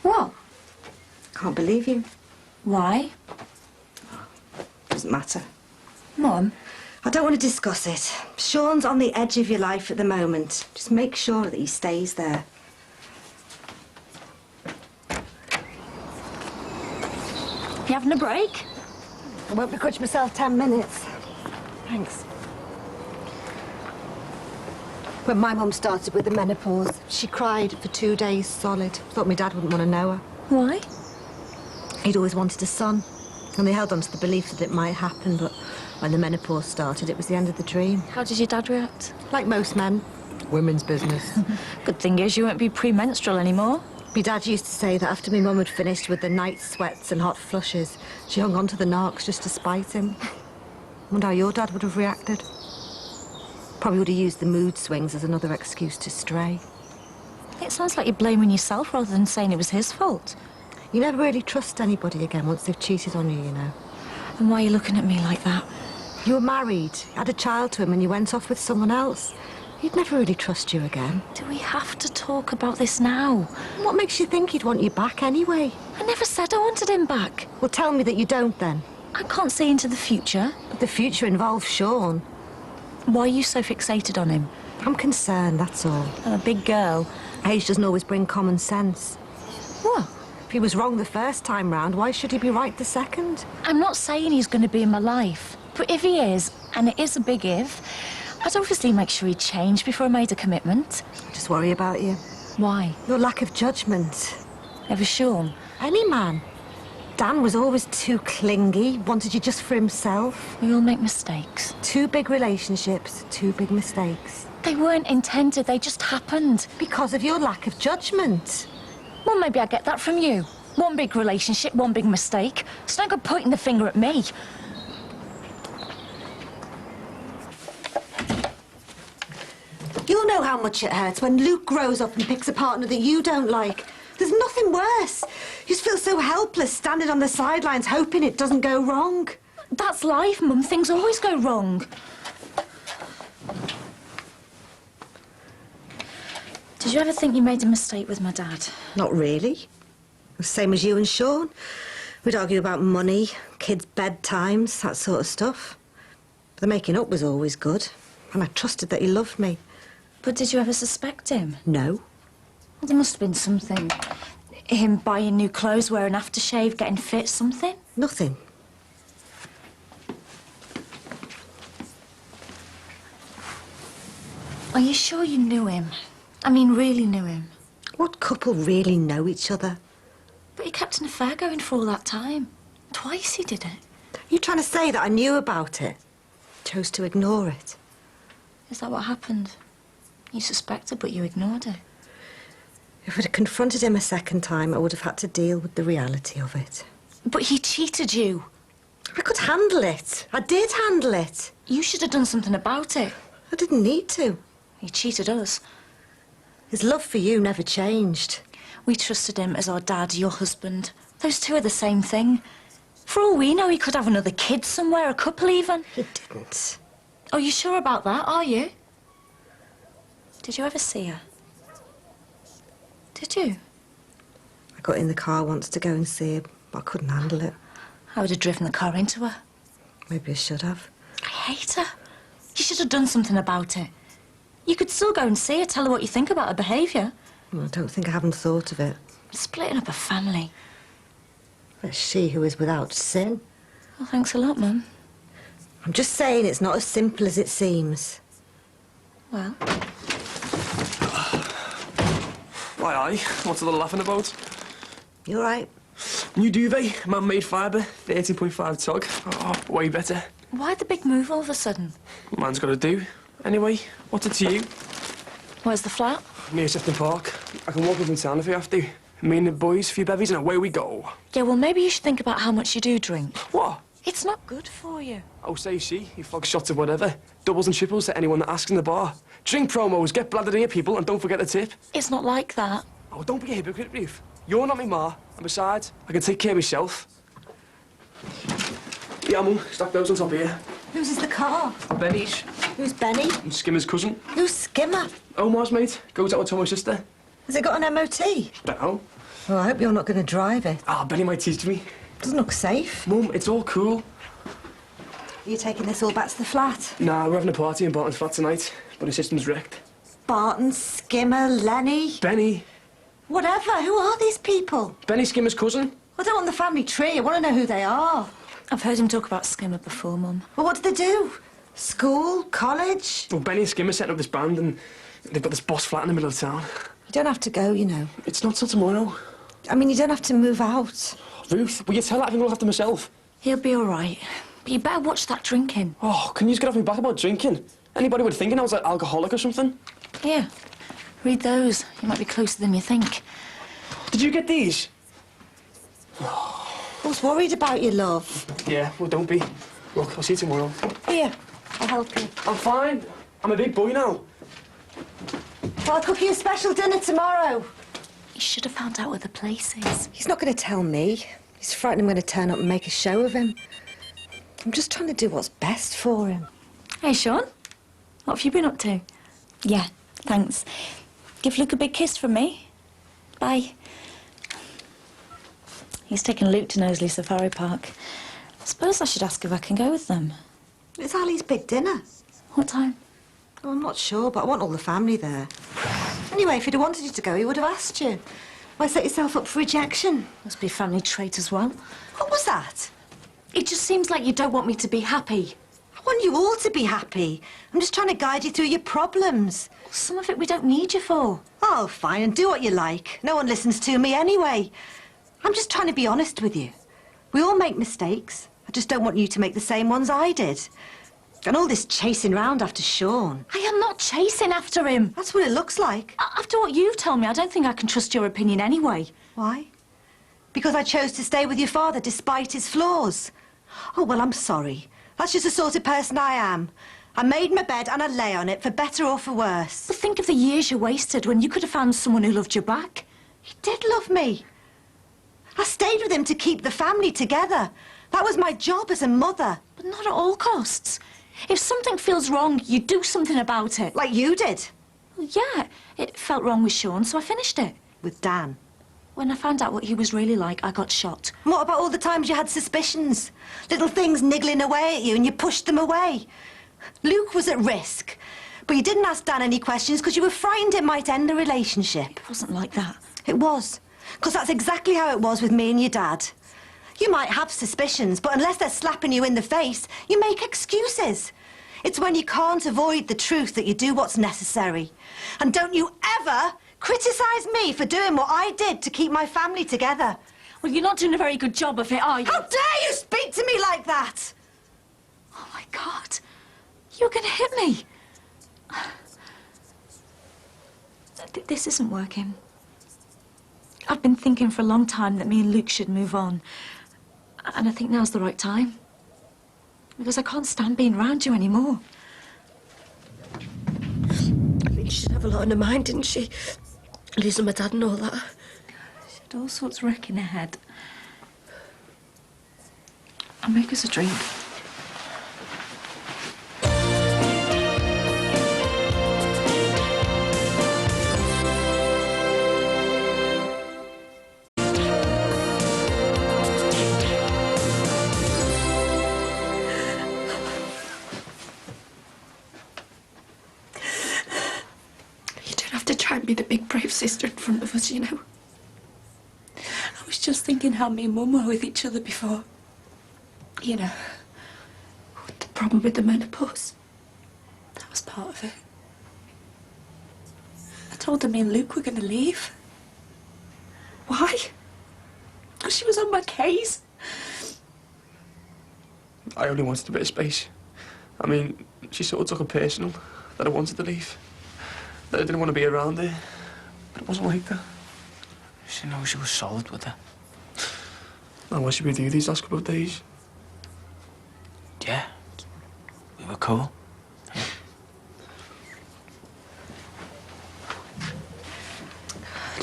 What? Can't believe you. Why? Doesn't matter. Mum? I don't want to discuss it. Sean's on the edge of your life at the moment. Just make sure that he stays there. You having a break? I won't begrudge myself 10 minutes. Thanks. When my mum started with the menopause, she cried for 2 days solid. Thought my dad wouldn't want to know her. Why? He'd always wanted a son, and they held on to the belief that it might happen, but when the menopause started, it was the end of the dream. How did your dad react? Like most men. Women's business. Good thing is you won't be premenstrual anymore. My dad used to say that after my mum had finished with the night sweats and hot flushes, she hung on to the narcs just to spite him. Wonder how your dad would have reacted. Probably would have used the mood swings as another excuse to stray. It sounds like you're blaming yourself rather than saying it was his fault. You never really trust anybody again once they've cheated on you, you know. And why are you looking at me like that? You were married, had a child to him, and you went off with someone else. He'd never really trust you again. Do we have to talk about this now? What makes you think he'd want you back anyway? I never said I wanted him back. Well, tell me that you don't then. I can't see into the future. But the future involves Sean. Why are you so fixated on him? I'm concerned, that's all. I'm a big girl. Age doesn't always bring common sense. What? If he was wrong the first time round, why should he be right the second? I'm not saying he's going to be in my life. But if he is, and it is a big if, I'd obviously make sure he'd change before I made a commitment. I just worry about you. Why? Your lack of judgment. Ever Sean? Any man. Dan was always too clingy, wanted you just for himself. We all make mistakes. 2 big relationships, 2 big mistakes. They weren't intended, they just happened. Because of your lack of judgment. Well, maybe I get that from you. 1 big relationship, 1 big mistake. It's no good pointing the finger at me. You'll know how much it hurts when Luke grows up and picks a partner that you don't like. There's nothing worse. You just feel so helpless standing on the sidelines hoping it doesn't go wrong. That's life, Mum. Things always go wrong. Did you ever think you made a mistake with my dad? Not really. The same as you and Sean. We'd argue about money, kids' bedtimes, that sort of stuff. The making up was always good, and I trusted that he loved me. But did you ever suspect him? No. Well, there must have been something. Him buying new clothes, wearing aftershave, getting fit, something? Nothing. Are you sure you knew him? I mean, really knew him? What couple really know each other? But he kept an affair going for all that time. Twice he did it. You trying to say that I knew about it? Chose to ignore it. Is that what happened? You suspected, but you ignored it. If I'd confronted him a second time, I would have had to deal with the reality of it. But he cheated you. I could handle it. I did handle it. You should have done something about it. I didn't need to. He cheated us. His love for you never changed. We trusted him as our dad, your husband. Those 2 are the same thing. For all we know, he could have another kid somewhere, a couple even. He didn't. Are you sure about that, are you? Did you ever see her? Did you? I got in the car once to go and see her, but I couldn't handle it. I would have driven the car into her. Maybe I should have. I hate her. You should have done something about it. You could still go and see her, tell her what you think about her behaviour. Well, I don't think I haven't thought of it. Splitting up a family. It's she who is without sin. Well, thanks a lot, Mum. I'm just saying it's not as simple as it seems. Well, Why, aye. What's a little laughing about? You all right? New duvet, man-made fibre, 30.5 tug. Oh, way better. why the big move all of a sudden? Man's got to do. Anyway, what's it to you? Where's the flat? Near Sefton Park. I can walk up in town if you have to. Me and the boys, few bevies, and away we go. Yeah, well, maybe you should think about how much you do drink. What? It's not good for you. Oh, say she. You flog shots of whatever. Doubles and triples to anyone that asks in the bar. Drink promos, get bladdered in your people, and don't forget the tip. It's not like that. Oh, don't be a hypocrite, Ruth. You're not me ma, and besides, I can take care of myself. Yeah, Mum, stack those on top here. Whose is the car? Benny's. Who's Benny? And Skimmer's cousin. Who's Skimmer? Omar's mate. Goes out with Tomo's sister. Has it got an MOT? Dunno. Well, I hope you're not going to drive it. Ah, Benny might teach me. Doesn't look safe. Mum, it's all cool. Are you taking this all back to the flat? Nah, we're having a party in Barton's flat tonight, but his system's wrecked. Barton, Skimmer, Lenny. Benny. Whatever. Who are these people? Benny Skimmer's cousin. I don't want the family tree. I want to know who they are. I've heard him talk about Skimmer before, Mum. Well, what do they do? School? College? Well, Benny and Skimmer setting up this band, and they've got this boss flat in the middle of town. You don't have to go, you know. It's not till tomorrow. I mean, you don't have to move out. Ruth, will you tell that I can look after myself? He'll be all right. But you better watch that drinking. Oh, can you just get off me back about drinking? Anybody would think I was like alcoholic or something. Here, read those. You might be closer than you think. Did you get these? I was worried about you, love. Yeah, well, don't be. Look, I'll see you tomorrow. Here, I'll help you. I'm fine. I'm a big boy now. Well, I'll cook you a special dinner tomorrow. You should have found out where the place is. He's not going to tell me. He's frightened I'm going to turn up and make a show of him. I'm just trying to do what's best for him. Hey, Sean. What have you been up to? Yeah, thanks. Give Luke a big kiss from me. Bye. He's taking Luke to Knowsley Safari Park. I suppose I should ask if I can go with them. It's Ali's big dinner. What time? Oh, I'm not sure, but I want all the family there. Anyway, if he'd have wanted you to go, he would have asked you. Why set yourself up for rejection? Must be a family trait as well. What was that? It just seems like you don't want me to be happy. I want you all to be happy. I'm just trying to guide you through your problems. Some of it we don't need you for. Oh, fine, and do what you like. No one listens to me anyway. I'm just trying to be honest with you. We all make mistakes. I just don't want you to make the same ones I did. And all this chasing round after Sean. I am not chasing after him. That's what it looks like. After what you've told me, I don't think I can trust your opinion anyway. Why? Because I chose to stay with your father despite his flaws. Oh, well, I'm sorry. That's just the sort of person I am. I made my bed and I lay on it, for better or for worse. But think of the years you wasted when you could have found someone who loved you back. He did love me. I stayed with him to keep the family together. That was my job as a mother. But not at all costs. If something feels wrong, you do something about it. Like you did. Well, yeah, it felt wrong with Sean, so I finished it. With Dan. When I found out what he was really like, I got shot. And what about all the times you had suspicions? Little things niggling away at you and you pushed them away. Luke was at risk. But you didn't ask Dan any questions because you were frightened it might end the relationship. It wasn't like that. It was. Because that's exactly how it was with me and your dad. You might have suspicions, but unless they're slapping you in the face, you make excuses. It's when you can't avoid the truth that you do what's necessary. And don't you ever criticise me for doing what I did to keep my family together. Well, you're not doing a very good job of it, are you? How dare you speak to me like that? Oh, my God. You're going to hit me. This isn't working. I've been thinking for a long time that me and Luke should move on. And I think now's the right time. Because I can't stand being around you anymore. I mean, she did have a lot on her mind, didn't she? Losing my dad and all that. She had all sorts wrecking her head. I'll make us a drink. Try and be the big brave sister in front of us, you know. I was just thinking how me and Mum were with each other before. You know, With the problem with the menopause. that was part of it. I told her me and Luke were going to leave. Why? Because she was on my case. I only wanted a bit of space. I mean, she sort of took it personal that I wanted to leave. That I didn't want to be around her. But it wasn't like that. She knows she was solid with her. Now, what should we do these last couple of days? Yeah. We were cool.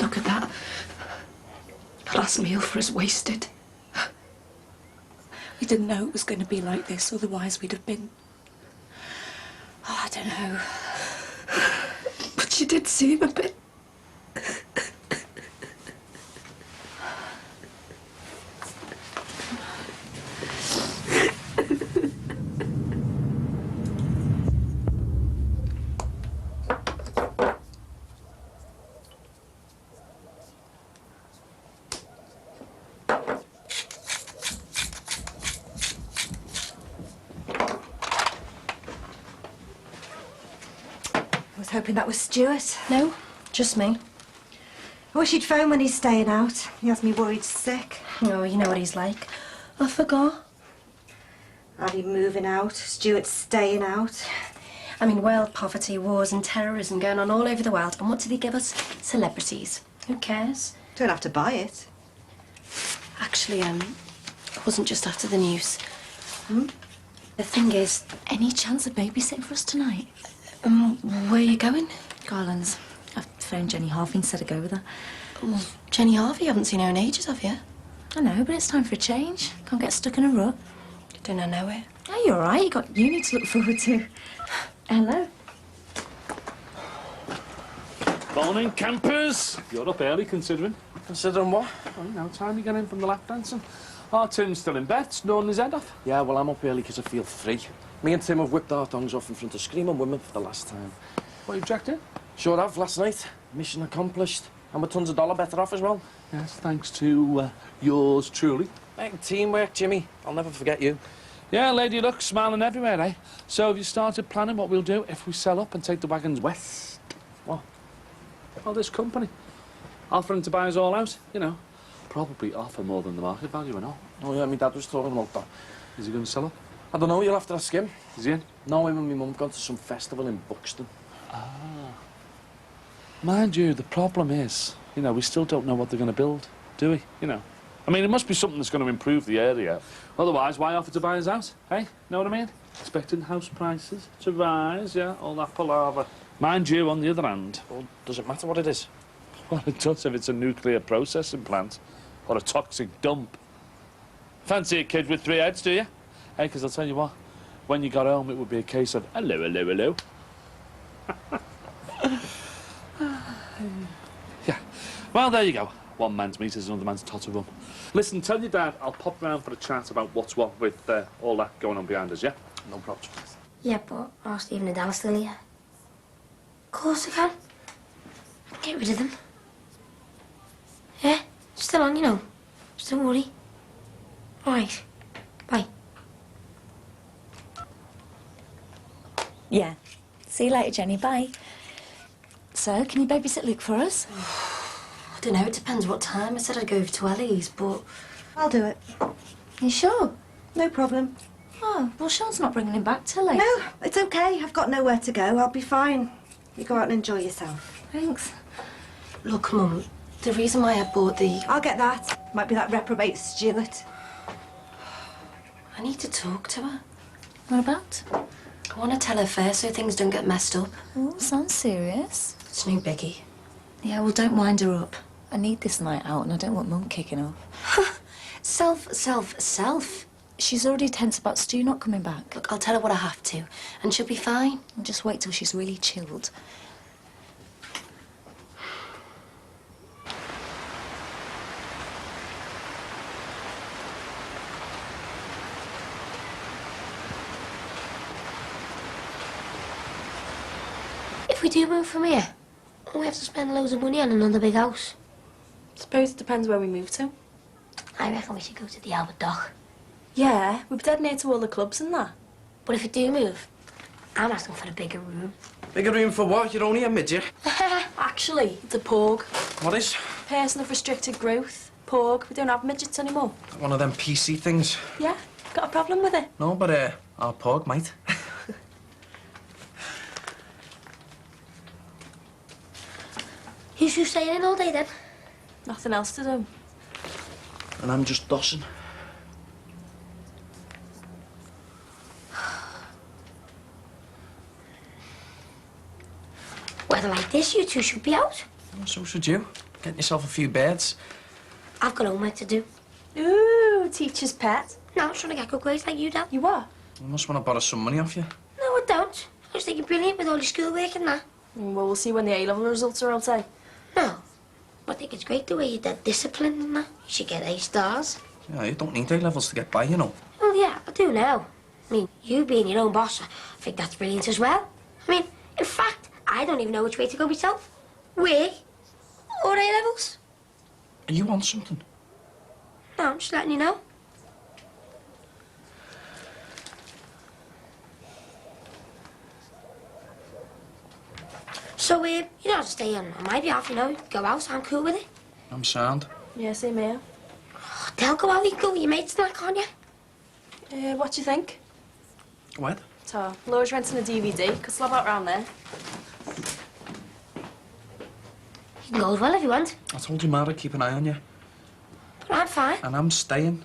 Look at that. Last meal for us wasted. We didn't know it was going to be like this, otherwise we'd have been... Oh, I don't know. But she did seem a bit... I was hoping that was Stuart. No, just me. I wish he'd phone when he's staying out. He has me worried sick. Oh, you know what he's like. I forgot. Ali moving out, Stuart staying out. I mean, world poverty, wars and terrorism going on all over the world. And what did he give us? Celebrities. Who cares? Don't have to buy it. Actually, it wasn't just after the news. The thing is... Any chance of babysitting for us tonight? Where are you going? Garland's. I've phoned Jenny Harvey and said I'd go with her. Well, Jenny Harvey, you haven't seen her in ages, have you? I know, but it's time for a change. Can't get stuck in a rut. Don't I know it? Oh, you're all right. You got uni to look forward to. Hello. Morning, campers. You're up early, considering. Considering what? Oh, you know, time you get in from the lap dancing. Oh, Tim's still in bed, snoring his head off. Yeah, well, I'm up early because I feel free. Me and Tim have whipped our tongues off in front of screaming women for the last time. What, you jacked in? Sure have, last night. Mission accomplished. And we're tons of dollar better off as well. Yes, thanks to yours truly. Hey, teamwork, Jimmy. I'll never forget you. Yeah, Lady Luck, smiling everywhere, eh? So have you started planning what we'll do if we sell up and take the wagons west? What? Well, this company. Offering to buy us all out, you know. Probably offer more than the market value and all. Oh, yeah, my dad was talking about that. Is he going to sell up? I don't know, you'll have to ask him. Is he in? No, him and my mum gone to some festival in Buxton. Ah. Mind you, the problem is, you know, we still don't know what they're going to build, do we? You know. I mean, it must be something that's going to improve the area. Otherwise, why offer to buy us out, eh? Know what I mean? Expecting house prices to rise, yeah, all that palaver. Mind you, on the other hand... Well, does it matter what it is? Well, it does if it's a nuclear processing plant or a toxic dump. Fancy a kid with 3 heads, do you? Hey, because I'll tell you what, when you got home, it would be a case of hello, hello, hello. Yeah. Well, there you go. One man's meat is another man's totter rum. Listen, tell your dad I'll pop round for a chat about what's what with all that going on behind us, yeah? No problem. Yeah, but are Stephen and Dal still here? Of course I can. Get rid of them. Yeah, still on, you know. Just don't worry. All right. Bye. Yeah. See you later, Jenny. Bye. So, can you babysit Luke for us? I don't know, it depends what time. I said I'd go over to Ellie's, but... I'll do it. You sure? No problem. Oh, well, Sean's not bringing him back till later. No, it's okay. I've got nowhere to go. I'll be fine. You go out and enjoy yourself. Thanks. Look, Mum, the reason why I bought the... I'll get that. Might be that reprobate Stuart. I need to talk to her. What about? I want to tell her first so things don't get messed up. Oh, sounds serious. It's no biggie. Yeah, well, don't wind her up. I need this night out and I don't want Mum kicking off. Self. She's already tense about Stu not coming back. Look, I'll tell her what I have to, and she'll be fine. And just wait till she's really chilled. If we do move from here, we have to spend loads of money on another big house. Suppose it depends where we move to. I reckon we should go to the Albert Dock. Yeah, we're dead near to all the clubs and that. But if we do move, I'm asking for a bigger room. Bigger room for what? You're only a midget. Actually, it's a porg. What is? Person of restricted growth. Porg. We don't have midgets anymore. One of them PC things. Yeah? Got a problem with it? No, but our porg might. You two staying in all day then? Nothing else to do. And I'm just dossing. Weather like this, you two should be out. Well, so should you. Get yourself a few beds. I've got homework to do. Ooh, teacher's pet. No, I was trying to get good grades like you, Dad. You are? I must want to borrow some money off you. No, I don't. I was thinking brilliant with all your schoolwork and that. Well, we'll see when the A-level results are out, eh? No. I think it's great the way you're dead disciplined and that. You should get A stars. Yeah, you don't need A-levels to get by, you know. Well, yeah, I do now. I mean, you being your own boss, I think that's brilliant as well. I mean, in fact, I don't even know which way to go myself. Work or A-levels. Are you on something? No, I'm just letting you know. So, you don't have to stay on my behalf, you know. Go out, I'm cool with it. I'm sound. Yeah, same here. Oh, they'll go out, you can go with your mates and that, can't you? What do you think? What? So, Laura's renting a DVD. Could slab out round there. You can go as well if you want. I told you, Mara, keep an eye on you. But I'm fine. And I'm staying.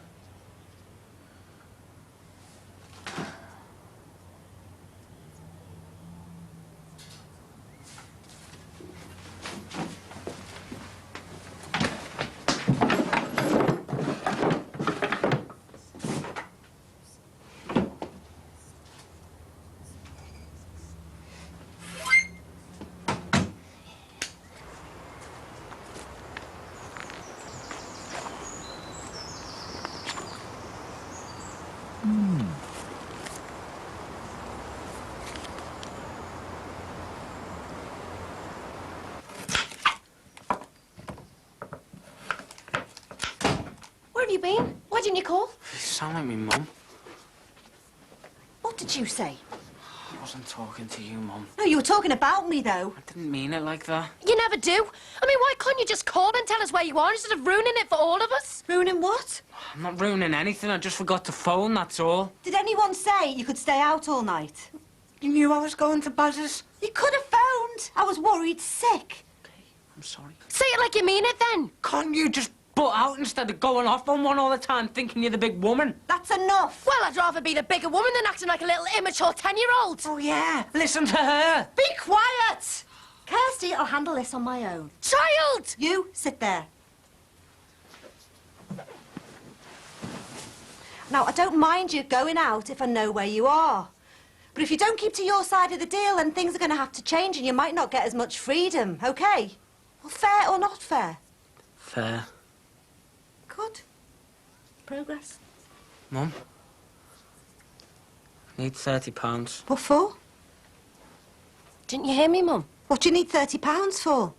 Where have you been? Why didn't you call? You sound like me mum. What did you say? I wasn't talking to you, Mum. No, you were talking about me, though. I didn't mean it like that. You never do. I mean, why can't you just call and tell us where you are instead of ruining it for all of us? Ruining what? I'm not ruining anything. I just forgot to phone, that's all. Did anyone say you could stay out all night? You knew I was going to Baz's? You could have phoned. I was worried sick. I'm sorry. Say it like you mean it, then. Can't you just butt out instead of going off on one all the time thinking you're the big woman? That's enough. Well, I'd rather be the bigger woman than acting like a little immature 10-year-old. Oh, yeah. Listen to her. Be quiet. Kirsty, I'll handle this on my own. Child! You sit there. Now, I don't mind you going out if I know where you are. But if you don't keep to your side of the deal, then things are going to have to change and you might not get as much freedom, OK? Well, fair or not fair? Fair. Good. Progress. Mum? I need £30. What for? Didn't you hear me, Mum? What do you need £30 for?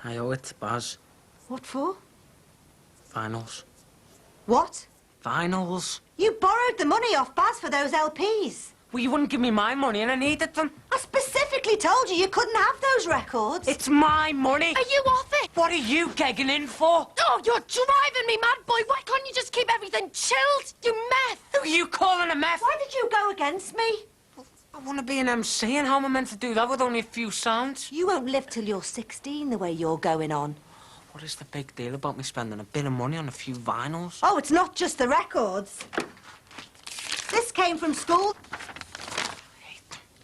I owe it to Baz. What for? Finals. What? Finals. You borrowed the money off Baz for those LPs. Well, you wouldn't give me my money and I needed them. I specifically told you you couldn't have those records. It's my money. Are you off it? What are you gegging in for? Oh, you're driving me mad, boy. Why can't you just keep everything chilled? You meth. Who are you calling a meth? Why did you go against me? I want to be an MC, and how am I meant to do that with only a few sounds? You won't live till you're 16 the way you're going on. What is the big deal about me spending a bit of money on a few vinyls? Oh, it's not just the records. This came from school.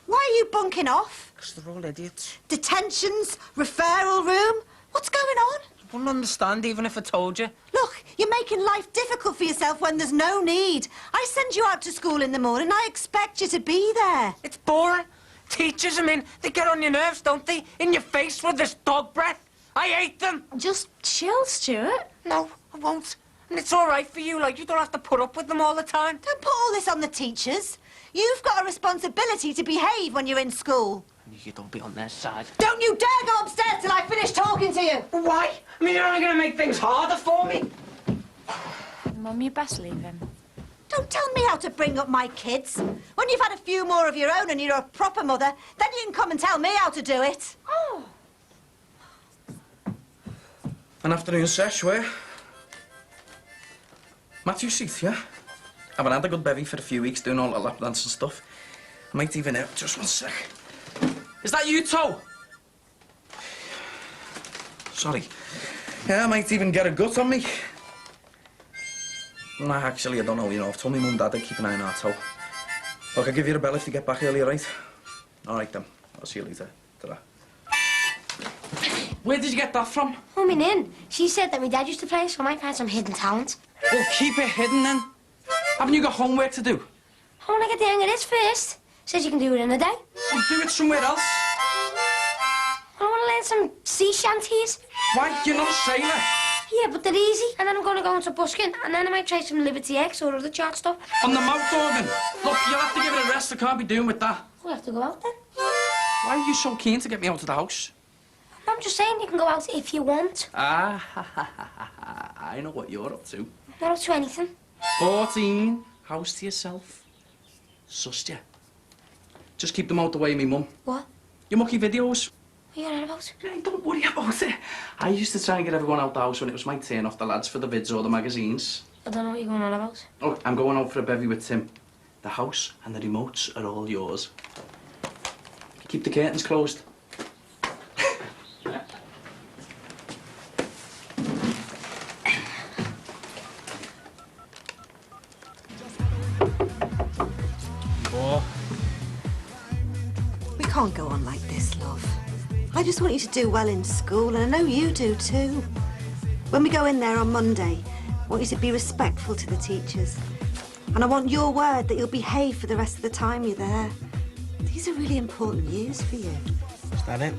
Why are you bunking off? Because they're all idiots. Detentions, referral room. What's going on? You wouldn't understand even if I told you. Look, you're making life difficult for yourself when there's no need. I send you out to school in the morning. I expect you to be there. It's boring. Teachers, I mean, they get on your nerves, don't they? In your face with this dog breath. I hate them. Just chill, Stuart. No, I won't. And it's all right for you, like, you don't have to put up with them all the time. Don't put all this on the teachers. You've got a responsibility to behave when you're in school. You don't be on their side. Don't you dare go upstairs till I finish talking to you. Why? I mean, you're only going to make things harder for me. Mum, you best leave him. Don't tell me how to bring up my kids. When you've had a few more of your own and you're a proper mother, then you can come and tell me how to do it. Oh. An afternoon sesh, where? Matthew Seath, yeah? Haven't had a good bevy for a few weeks doing all the lap dance and stuff. I might even out. Just one sec. Is that you, Toe? Sorry. Yeah, I might even get a gut on me. Nah, actually, I don't know, you know. I've told me mum and dad to keep an eye on our toe. Look, I'll give you a bell if you get back early, all right? All right, then. I'll see you later. Ta-ra. Where did you get that from? Mummy Nin, she said that my dad used to play, so I might find some hidden talent. Well, keep it hidden then. Haven't you got homework to do? I want to get the hang of this first. Says you can do it in a day. Well, do it somewhere else. I want to learn some sea shanties. Why? You're not a sailor. Yeah, but they're easy. And then I'm going to go into busking, and then I might try some Liberty X or other chart stuff. On the mouth organ. Look, you'll have to give it a rest. I can't be doing with that. We'll have to go out then. Why are you so keen to get me out of the house? I'm just saying you can go out if you want. Ah, ha, ha, ha, ha, ha. I know what you're up to. Not up to anything. 14. House to yourself. Sussed ya. Just keep them out the way of me mum. What? Your mucky videos. What are you on about? Hey, don't worry about it. I used to try and get everyone out the house when it was my turn off the lads for the vids or the magazines. I don't know what you're going on about. Oh, I'm going out for a bevy with Tim. The house and the remotes are all yours. Keep the curtains closed. We can't go on like this, love. I just want you to do well in school, and I know you do too. When we go in there on Monday, I want you to be respectful to the teachers. And I want your word that you'll behave for the rest of the time you're there. These are really important years for you. Is that it?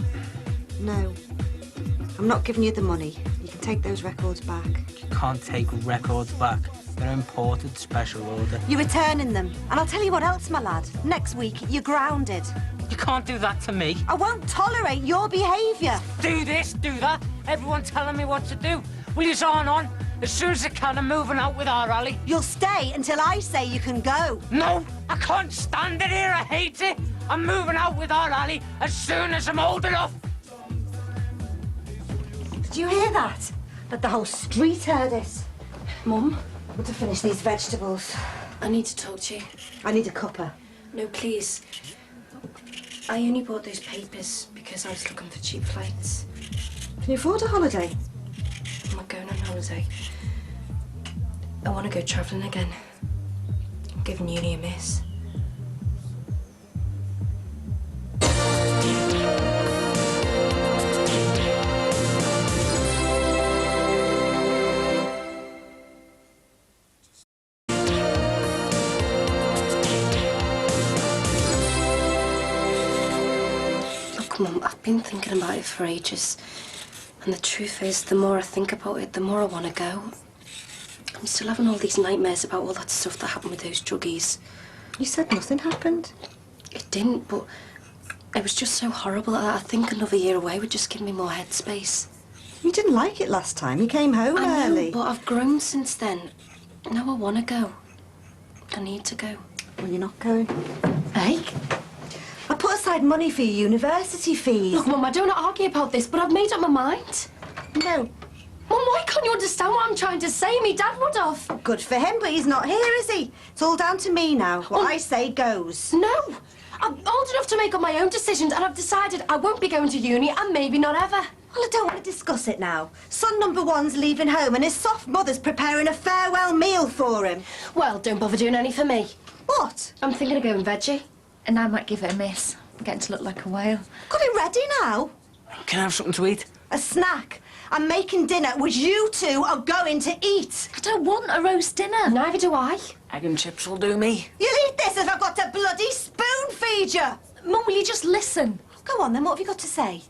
No. I'm not giving you the money. You can take those records back. You can't take records back. They're imported special order. You're returning them. And I'll tell you what else, my lad. Next week, you're grounded. You can't do that to me. I won't tolerate your behaviour. Do this, do that. Everyone telling me what to do. Will you on? As soon as I can, I'm moving out with our alley. You'll stay until I say you can go. No, I can't stand it here. I hate it. I'm moving out with our alley as soon as I'm old enough. Did you hear that? That the whole street heard it. Mum, I want to finish these vegetables. I need to talk to you. I need a cuppa. No, please. I only bought those papers because I was looking for cheap flights. Can you afford a holiday? I'm not going on holiday. I want to go travelling again. I'm giving uni a miss. Mum, I've been thinking about it for ages. And the truth is, the more I think about it, the more I want to go. I'm still having all these nightmares about all that stuff that happened with those druggies. You said nothing happened. It didn't, but it was just so horrible that I think another year away would just give me more headspace. You didn't like it last time. You came home I early. know, but I've grown since then. Now I want to go. I need to go. Well, you're not going. Hey? I put aside money for your university fees. Look, Mum, I don't argue about this, but I've made up my mind. No. Mum, why can't you understand what I'm trying to say? Me dad would have. Good for him, but he's not here, is he? It's all down to me now. What I say goes. No. I'm old enough to make up my own decisions, and I've decided I won't be going to uni, and maybe not ever. Well, I don't want to discuss it now. Son number one's leaving home, and his soft mother's preparing a farewell meal for him. Well, don't bother doing any for me. What? I'm thinking of going veggie. And I might give it a miss. I'm getting to look like a whale. Got it ready now? Can I have something to eat? A snack. I'm making dinner, which you two are going to eat. I don't want a roast dinner. Neither do I. Egg and chips will do me. You'll eat this if I've got to bloody spoon feed you. Mum, will you just listen? Go on then, what have you got to say?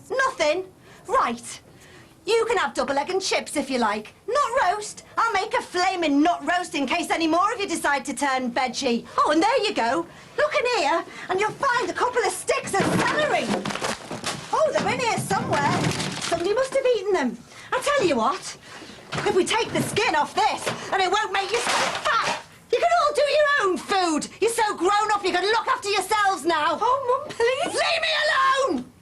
Nothing? Right. You can have double egg and chips if you like. Not roast. I'll make a flaming nut roast in case any more of you decide to turn veggie. Oh, and there you go. Look in here, and you'll find a couple of sticks of celery. Oh, they're in here somewhere. Somebody must have eaten them. I'll tell you what. If we take the skin off this, and it won't make you so fat, you can all do your own food. You're so grown up, you can look after yourselves now. Oh, Mum, please. Leave me alone!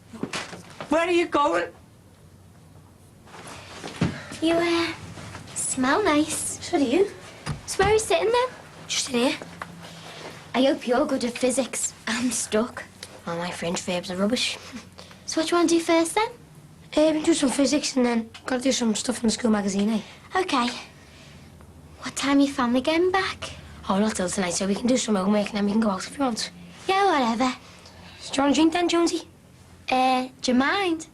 Where are you going? You, smell nice. So do you. So where are you sitting then? Just in here. I hope you're good at physics. I'm stuck. All my French verbs are rubbish. So what do you want to do first then? We can do some physics and then gotta do some stuff in the school magazine, eh? Okay. What time are your family getting back? Oh, not till tonight, so we can do some homework and then we can go out if you want. Yeah, whatever. Do you want a drink then, Jonesy? Do you mind?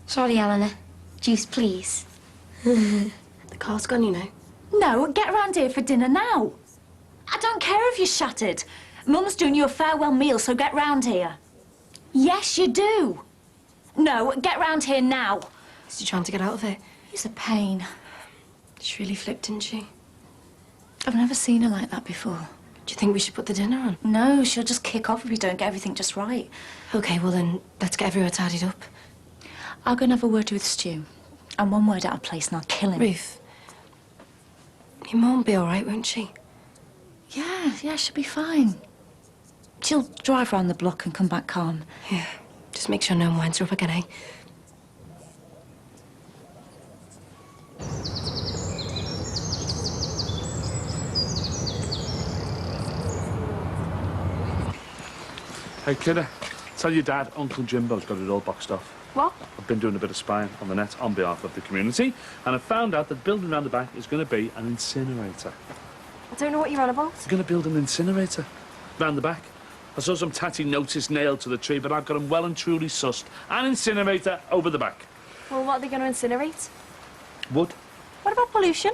Sorry, Eleanor. Juice, please. The car's gone, you know. No, get round here for dinner now. I don't care if you're shattered. Mum's doing you a farewell meal, so get round here. Yes, you do. No, get round here now. Is she trying to get out of it? It's a pain. She really flipped, didn't she? I've never seen her like that before. Do you think we should put the dinner on? No, she'll just kick off if we don't get everything just right. OK, well then, let's get everywhere tidied up. I'll go and have a word with Stu. And one word out of place and I'll kill him. Ruth, your mum will be all right, won't she? Yeah, she'll be fine. She'll drive round the block and come back calm. Yeah, just make sure no one winds her up again, eh? Hey, kidder, tell your dad Uncle Jimbo's got it all boxed off. What? I've been doing a bit of spying on the net on behalf of the community, and I've found out that the building round the back is going to be an incinerator. I don't know what you're on about. They're going to build an incinerator round the back. I saw some tatty notice nailed to the tree, but I've got them well and truly sussed. An incinerator over the back. Well, what are they going to incinerate? Wood? What about pollution?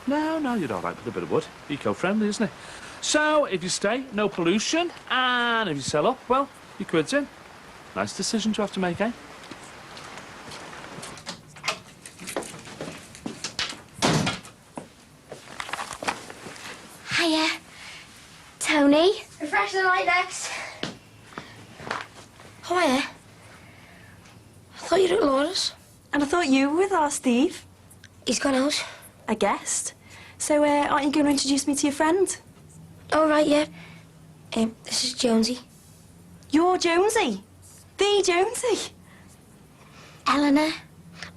No, you're all right with a bit of wood. Eco-friendly, isn't it? So, if you stay, no pollution, and if you sell up, well, your quid's in. Nice decision to have to make, eh? Hiya. Tony? Refresh the light next. Oh, yeah. I thought you were at Laura's. And I thought you were with our Steve. He's gone out. I guessed. So, aren't you going to introduce me to your friend? Oh, right, yeah. This is Jonesy. You're Jonesy. The Jonesy. Eleanor?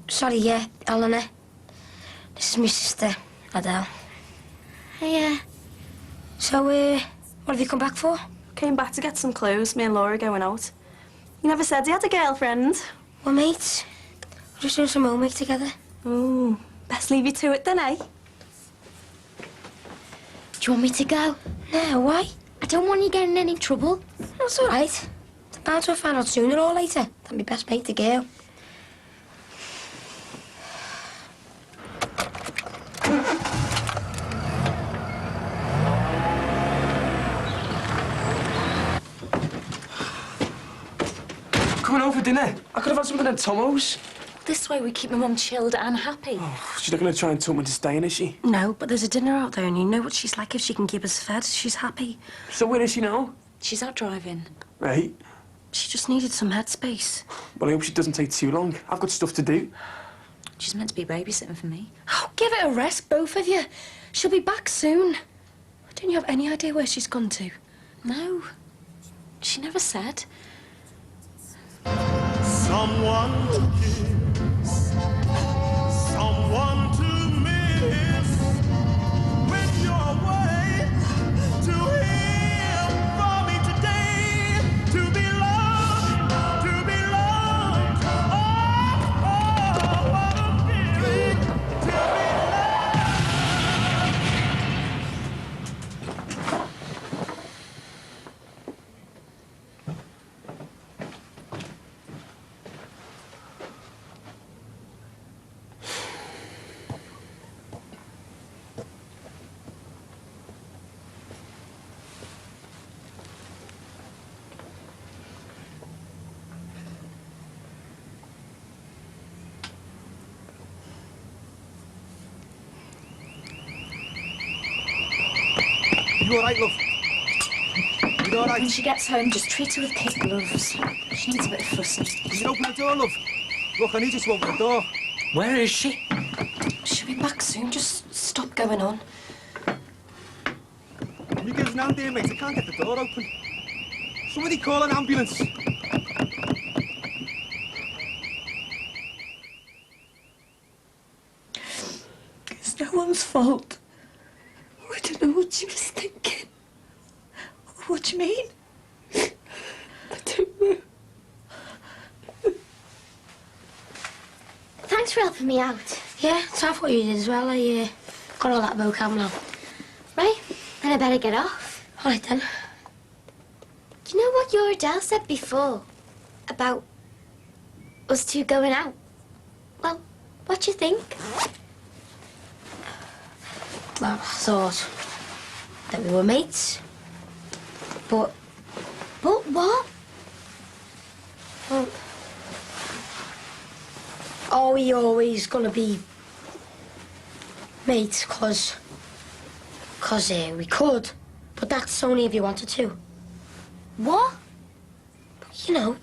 Sorry, yeah, Eleanor. This is my sister, Adele. Hiya. So, what have you come back for? Came back to get some clothes. Me and Laura are going out. He never said he had a girlfriend. Well, mates, we're just doing some homework together. Ooh, best leave you to it then, eh? Do you want me to go? No, why? I don't want you getting in any trouble. That's all right. I'm bound to find out sooner or later that my best mate, the girl. Coming over for dinner. I could have had something at Tomo's. This way we keep my mum chilled and happy. Oh, she's not going to try and talk me to staying, is she? No, but there's a dinner out there and you know what she's like. If she can keep us fed, she's happy. So where is she now? She's out driving. Right. She just needed some headspace. Well, I hope she doesn't take too long. I've got stuff to do. She's meant to be babysitting for me. Oh, give it a rest, both of you. She'll be back soon. Don't you have any idea where she's gone to? No. She never said. Someone to kiss, someone to miss. When you're away, to hear from me today, to be loved, to be loved. Oh, what a feeling to be loved. You all right, love? You all right? When she gets home, just treat her with kid gloves. She needs a bit of fussing. Can you open the door, love? Look, I need you to open the door. Where is she? She'll be back soon. Just stop going on. Can you give us an hand here, mate? I can't get the door open. Somebody call an ambulance. It's no one's fault. I don't know what she was thinking. What do you mean? I don't know. Thanks for helping me out. Yeah, it's half what you did as well. I got all that vocab now. Right, then I better get off. All right, then. Do you know what your Adele said before? About us two going out? Well, what do you think? Well, I thought that we were mates. But what? Well, are we always gonna be mates? Cause we could, but that's only if you wanted to. What? You know,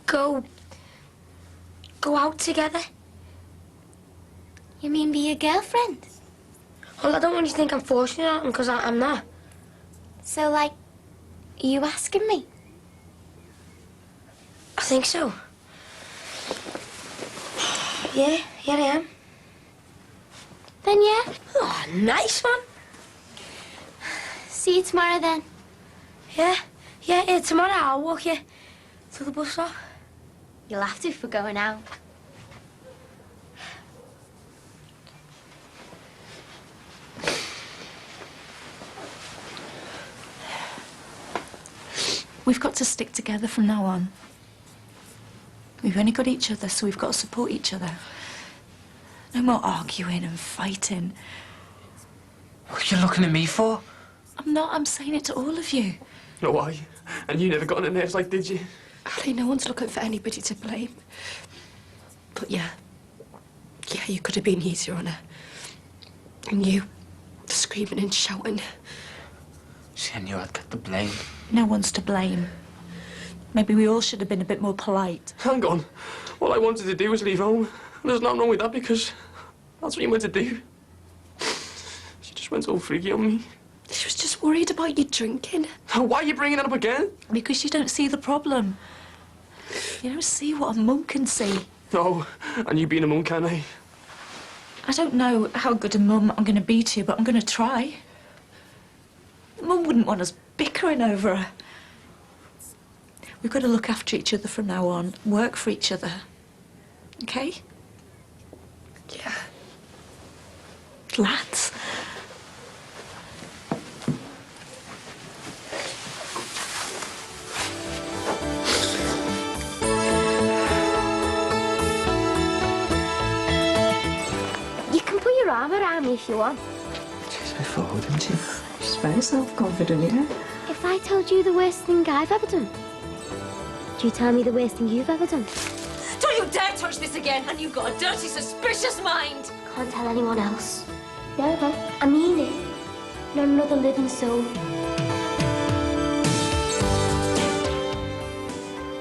go out together. You mean be your girlfriend? Well, I don't want you to think I'm forcing you on because I'm not. So, like, are you asking me? I think so. Yeah, I am. Then yeah. Oh, nice one. See you tomorrow then. Yeah, tomorrow I'll walk you to the bus stop. You'll have to for going out. We've got to stick together from now on. We've only got each other, so we've got to support each other. No more arguing and fighting. What are you looking at me for? I'm not, I'm saying it to all of you. No, why? And you never got on her nerves like, did you? Ali, no one's looking for anybody to blame. But yeah, you could have been easier on her. And you, screaming and shouting. See, I knew I'd get the blame. No one's to blame. Maybe we all should have been a bit more polite. Hang on. All I wanted to do was leave home. There's nothing wrong with that because that's what you meant to do. She just went all freaky on me. She was just worried about you drinking. Why are you bringing that up again? Because you don't see the problem. You don't see what a mum can see. No, and you being a mum, can I? I don't know how good a mum I'm going to be to you, but I'm going to try. Mum wouldn't want us bickering over her. We've got to look after each other from now on, work for each other. Okay? Yeah. Lads. You can put your arm around me if you want. She's very forward, isn't she? She's very self-confident, yeah? If I told you the worst thing I've ever done, do you tell me the worst thing you've ever done? Don't you dare touch this again, and you've got a dirty, suspicious mind. Can't tell anyone else. No, I mean it. Not another living soul.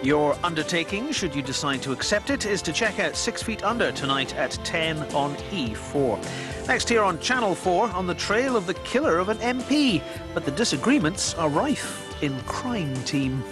Your undertaking, should you decide to accept it, is to check out 6 Feet Under tonight at 10 on E4. Next here on Channel 4, on the trail of the killer of an MP. But the disagreements are rife in Crime Team.